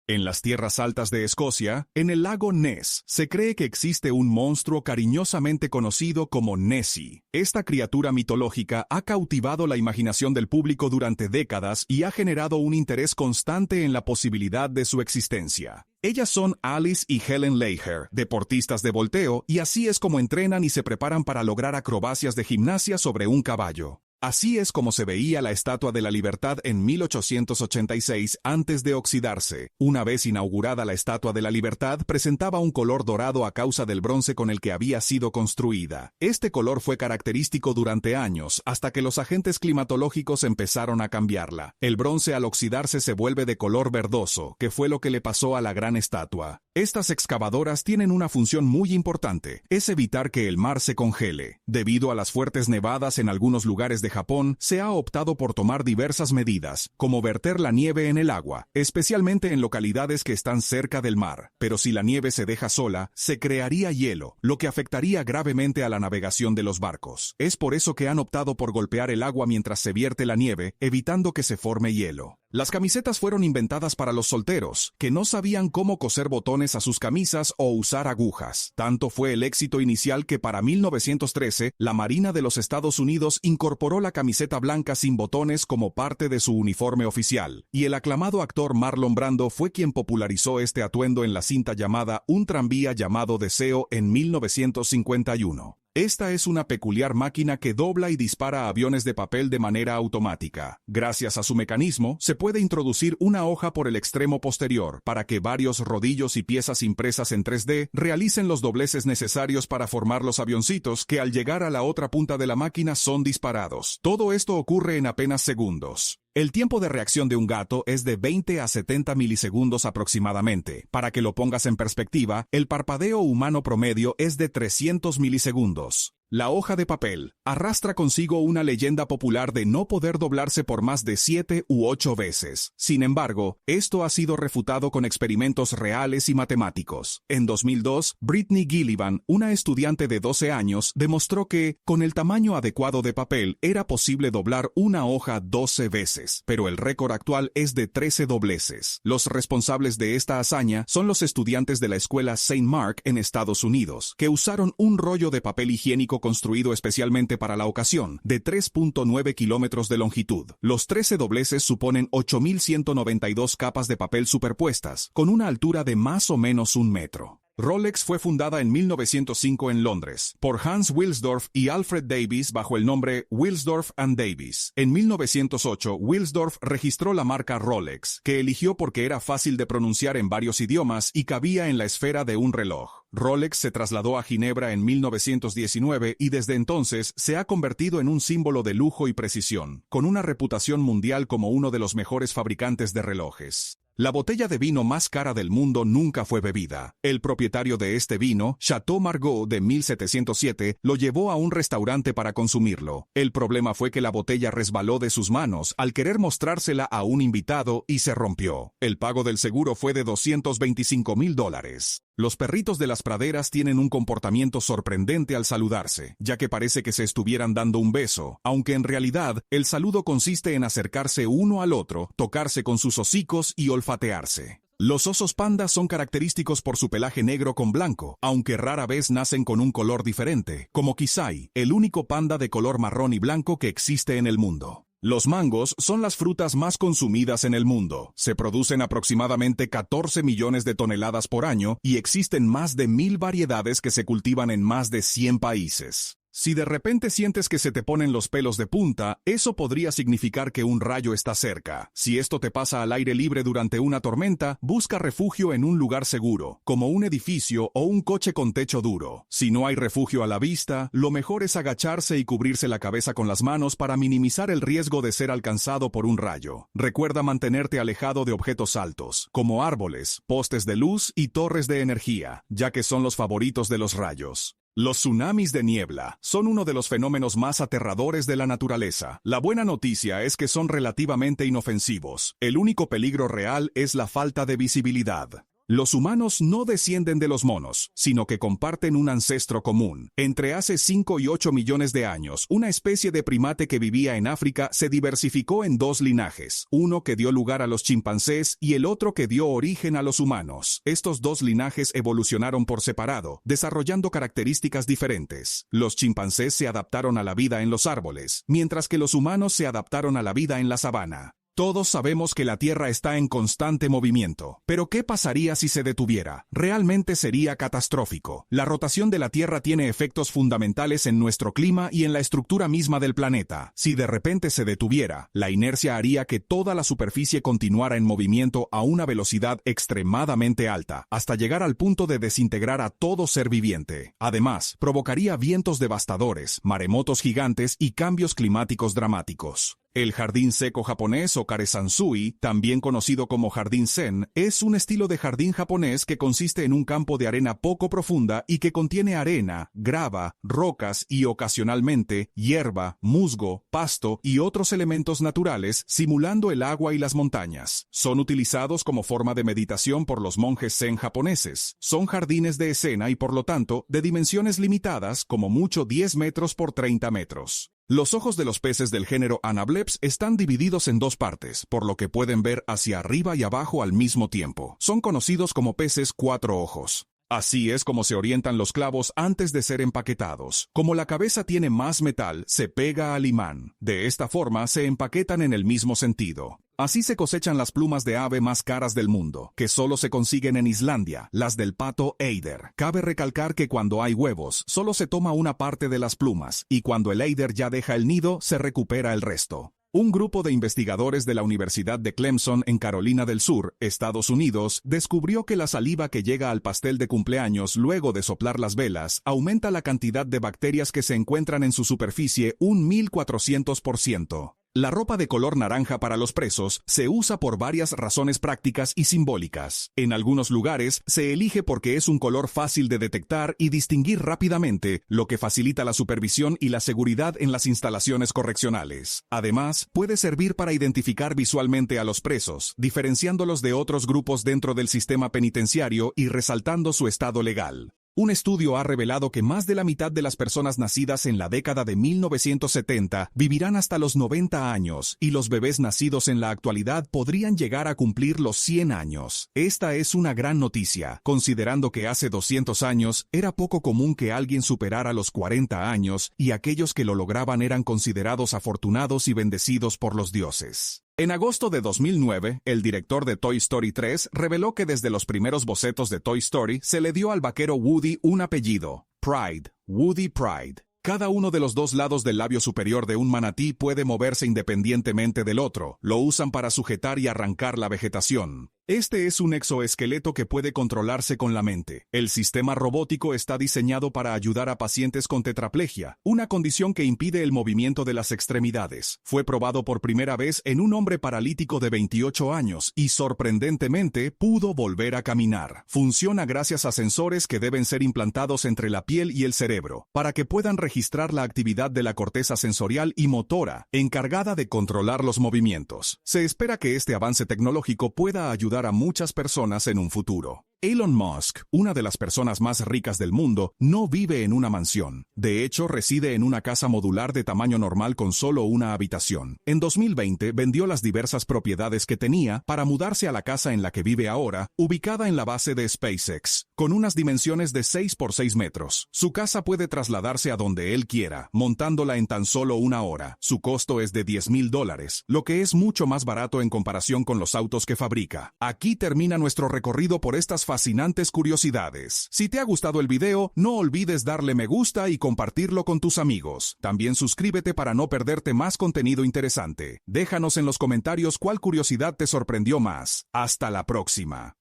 En las tierras altas de Escocia, en el lago Ness, se cree que existe un monstruo cariñosamente conocido como Nessie. Esta criatura mitológica ha cautivado la imaginación del público durante décadas y ha generado un interés constante en la posibilidad de su existencia. Ellas son Alice y Helen Leijer, deportistas de volteo, y así es como entrenan y se preparan para lograr acrobacias de gimnasia sobre un caballo. Así es como se veía la Estatua de la Libertad en 1886 antes de oxidarse. Una vez inaugurada la Estatua de la Libertad, presentaba un color dorado a causa del bronce con el que había sido construida. Este color fue característico durante años, hasta que los agentes climatológicos empezaron a cambiarla. El bronce al oxidarse se vuelve de color verdoso, que fue lo que le pasó a la gran estatua. Estas excavadoras tienen una función muy importante, es evitar que el mar se congele. Debido a las fuertes nevadas en algunos lugares de Japón, se ha optado por tomar diversas medidas, como verter la nieve en el agua, especialmente en localidades que están cerca del mar. Pero si la nieve se deja sola, se crearía hielo, lo que afectaría gravemente a la navegación de los barcos. Es por eso que han optado por golpear el agua mientras se vierte la nieve, evitando que se forme hielo. Las camisetas fueron inventadas para los solteros, que no sabían cómo coser botones a sus camisas o usar agujas. Tanto fue el éxito inicial que para 1913, la Marina de los Estados Unidos incorporó la camiseta blanca sin botones como parte de su uniforme oficial, y el aclamado actor Marlon Brando fue quien popularizó este atuendo en la cinta llamada Un tranvía llamado Deseo en 1951. Esta es una peculiar máquina que dobla y dispara aviones de papel de manera automática. Gracias a su mecanismo, se puede introducir una hoja por el extremo posterior para que varios rodillos y piezas impresas en 3D realicen los dobleces necesarios para formar los avioncitos que al llegar a la otra punta de la máquina son disparados. Todo esto ocurre en apenas segundos. El tiempo de reacción de un gato es de 20 a 70 milisegundos aproximadamente. Para que lo pongas en perspectiva, el parpadeo humano promedio es de 300 milisegundos. La hoja de papel arrastra consigo una leyenda popular de no poder doblarse por más de 7 u 8 veces. Sin embargo, esto ha sido refutado con experimentos reales y matemáticos. En 2002, Brittany Gillivan, una estudiante de 12 años, demostró que, con el tamaño adecuado de papel, era posible doblar una hoja 12 veces, pero el récord actual es de 13 dobleces. Los responsables de esta hazaña son los estudiantes de la escuela St. Mark en Estados Unidos, que usaron un rollo de papel higiénico construido especialmente para la ocasión, de 3.9 kilómetros de longitud. Los 13 dobleces suponen 8.192 capas de papel superpuestas, con una altura de más o menos 1 metro. Rolex fue fundada en 1905 en Londres, por Hans Wilsdorf y Alfred Davis bajo el nombre Wilsdorf and Davis. En 1908, Wilsdorf registró la marca Rolex, que eligió porque era fácil de pronunciar en varios idiomas y cabía en la esfera de un reloj. Rolex se trasladó a Ginebra en 1919 y desde entonces se ha convertido en un símbolo de lujo y precisión, con una reputación mundial como uno de los mejores fabricantes de relojes. La botella de vino más cara del mundo nunca fue bebida. El propietario de este vino, Chateau Margaux de 1707, lo llevó a un restaurante para consumirlo. El problema fue que la botella resbaló de sus manos al querer mostrársela a un invitado y se rompió. El pago del seguro fue de $225,000. Los perritos de las praderas tienen un comportamiento sorprendente al saludarse, ya que parece que se estuvieran dando un beso, aunque en realidad el saludo consiste en acercarse uno al otro, tocarse con sus hocicos y olfatearse. Los osos panda son característicos por su pelaje negro con blanco, aunque rara vez nacen con un color diferente, como Kisai, el único panda de color marrón y blanco que existe en el mundo. Los mangos son las frutas más consumidas en el mundo. Se producen aproximadamente 14 millones de toneladas por año y existen más de 1,000 variedades que se cultivan en más de 100 países. Si de repente sientes que se te ponen los pelos de punta, eso podría significar que un rayo está cerca. Si esto te pasa al aire libre durante una tormenta, busca refugio en un lugar seguro, como un edificio o un coche con techo duro. Si no hay refugio a la vista, lo mejor es agacharse y cubrirse la cabeza con las manos para minimizar el riesgo de ser alcanzado por un rayo. Recuerda mantenerte alejado de objetos altos, como árboles, postes de luz y torres de energía, ya que son los favoritos de los rayos. Los tsunamis de niebla son uno de los fenómenos más aterradores de la naturaleza. La buena noticia es que son relativamente inofensivos. El único peligro real es la falta de visibilidad. Los humanos no descienden de los monos, sino que comparten un ancestro común. Entre hace 5 y 8 millones de años, una especie de primate que vivía en África se diversificó en 2 linajes, uno que dio lugar a los chimpancés y el otro que dio origen a los humanos. Estos 2 linajes evolucionaron por separado, desarrollando características diferentes. Los chimpancés se adaptaron a la vida en los árboles, mientras que los humanos se adaptaron a la vida en la sabana. Todos sabemos que la Tierra está en constante movimiento, pero ¿qué pasaría si se detuviera? Realmente sería catastrófico. La rotación de la Tierra tiene efectos fundamentales en nuestro clima y en la estructura misma del planeta. Si de repente se detuviera, la inercia haría que toda la superficie continuara en movimiento a una velocidad extremadamente alta, hasta llegar al punto de desintegrar a todo ser viviente. Además, provocaría vientos devastadores, maremotos gigantes y cambios climáticos dramáticos. El jardín seco japonés o Karesansui, también conocido como jardín zen, es un estilo de jardín japonés que consiste en un campo de arena poco profunda y que contiene arena, grava, rocas y ocasionalmente hierba, musgo, pasto y otros elementos naturales simulando el agua y las montañas. Son utilizados como forma de meditación por los monjes zen japoneses. Son jardines de escena y por lo tanto de dimensiones limitadas, como mucho 10 metros por 30 metros. Los ojos de los peces del género Anableps están divididos en dos partes, por lo que pueden ver hacia arriba y abajo al mismo tiempo. Son conocidos como peces cuatro ojos. Así es como se orientan los clavos antes de ser empaquetados. Como la cabeza tiene más metal, se pega al imán. De esta forma se empaquetan en el mismo sentido. Así se cosechan las plumas de ave más caras del mundo, que solo se consiguen en Islandia, las del pato eider. Cabe recalcar que cuando hay huevos, solo se toma una parte de las plumas, y cuando el eider ya deja el nido, se recupera el resto. Un grupo de investigadores de la Universidad de Clemson en Carolina del Sur, Estados Unidos, descubrió que la saliva que llega al pastel de cumpleaños luego de soplar las velas aumenta la cantidad de bacterias que se encuentran en su superficie un 1400%. La ropa de color naranja para los presos se usa por varias razones prácticas y simbólicas. En algunos lugares se elige porque es un color fácil de detectar y distinguir rápidamente, lo que facilita la supervisión y la seguridad en las instalaciones correccionales. Además, puede servir para identificar visualmente a los presos, diferenciándolos de otros grupos dentro del sistema penitenciario y resaltando su estado legal. Un estudio ha revelado que más de la mitad de las personas nacidas en la década de 1970 vivirán hasta los 90 años, y los bebés nacidos en la actualidad podrían llegar a cumplir los 100 años. Esta es una gran noticia, considerando que hace 200 años era poco común que alguien superara los 40 años, y aquellos que lo lograban eran considerados afortunados y bendecidos por los dioses. En agosto de 2009, el director de Toy Story 3 reveló que desde los primeros bocetos de Toy Story se le dio al vaquero Woody un apellido, Pride, Woody Pride. Cada uno de los dos lados del labio superior de un manatí puede moverse independientemente del otro. Lo usan para sujetar y arrancar la vegetación. Este es un exoesqueleto que puede controlarse con la mente. El sistema robótico está diseñado para ayudar a pacientes con tetraplegia, una condición que impide el movimiento de las extremidades. Fue probado por primera vez en un hombre paralítico de 28 años y, sorprendentemente, pudo volver a caminar. Funciona gracias a sensores que deben ser implantados entre la piel y el cerebro, para que puedan registrar la actividad de la corteza sensorial y motora, encargada de controlar los movimientos. Se espera que este avance tecnológico pueda ayudar a muchas personas en un futuro. Elon Musk, una de las personas más ricas del mundo, no vive en una mansión. De hecho, reside en una casa modular de tamaño normal con solo una habitación. En 2020 vendió las diversas propiedades que tenía para mudarse a la casa en la que vive ahora, ubicada en la base de SpaceX, con unas dimensiones de 6 por 6 metros. Su casa puede trasladarse a donde él quiera, montándola en tan solo una hora. Su costo es de $10,000, lo que es mucho más barato en comparación con los autos que fabrica. Aquí termina nuestro recorrido por estas fascinantes curiosidades. Si te ha gustado el video, no olvides darle me gusta y compartirlo con tus amigos. También suscríbete para no perderte más contenido interesante. Déjanos en los comentarios cuál curiosidad te sorprendió más. Hasta la próxima.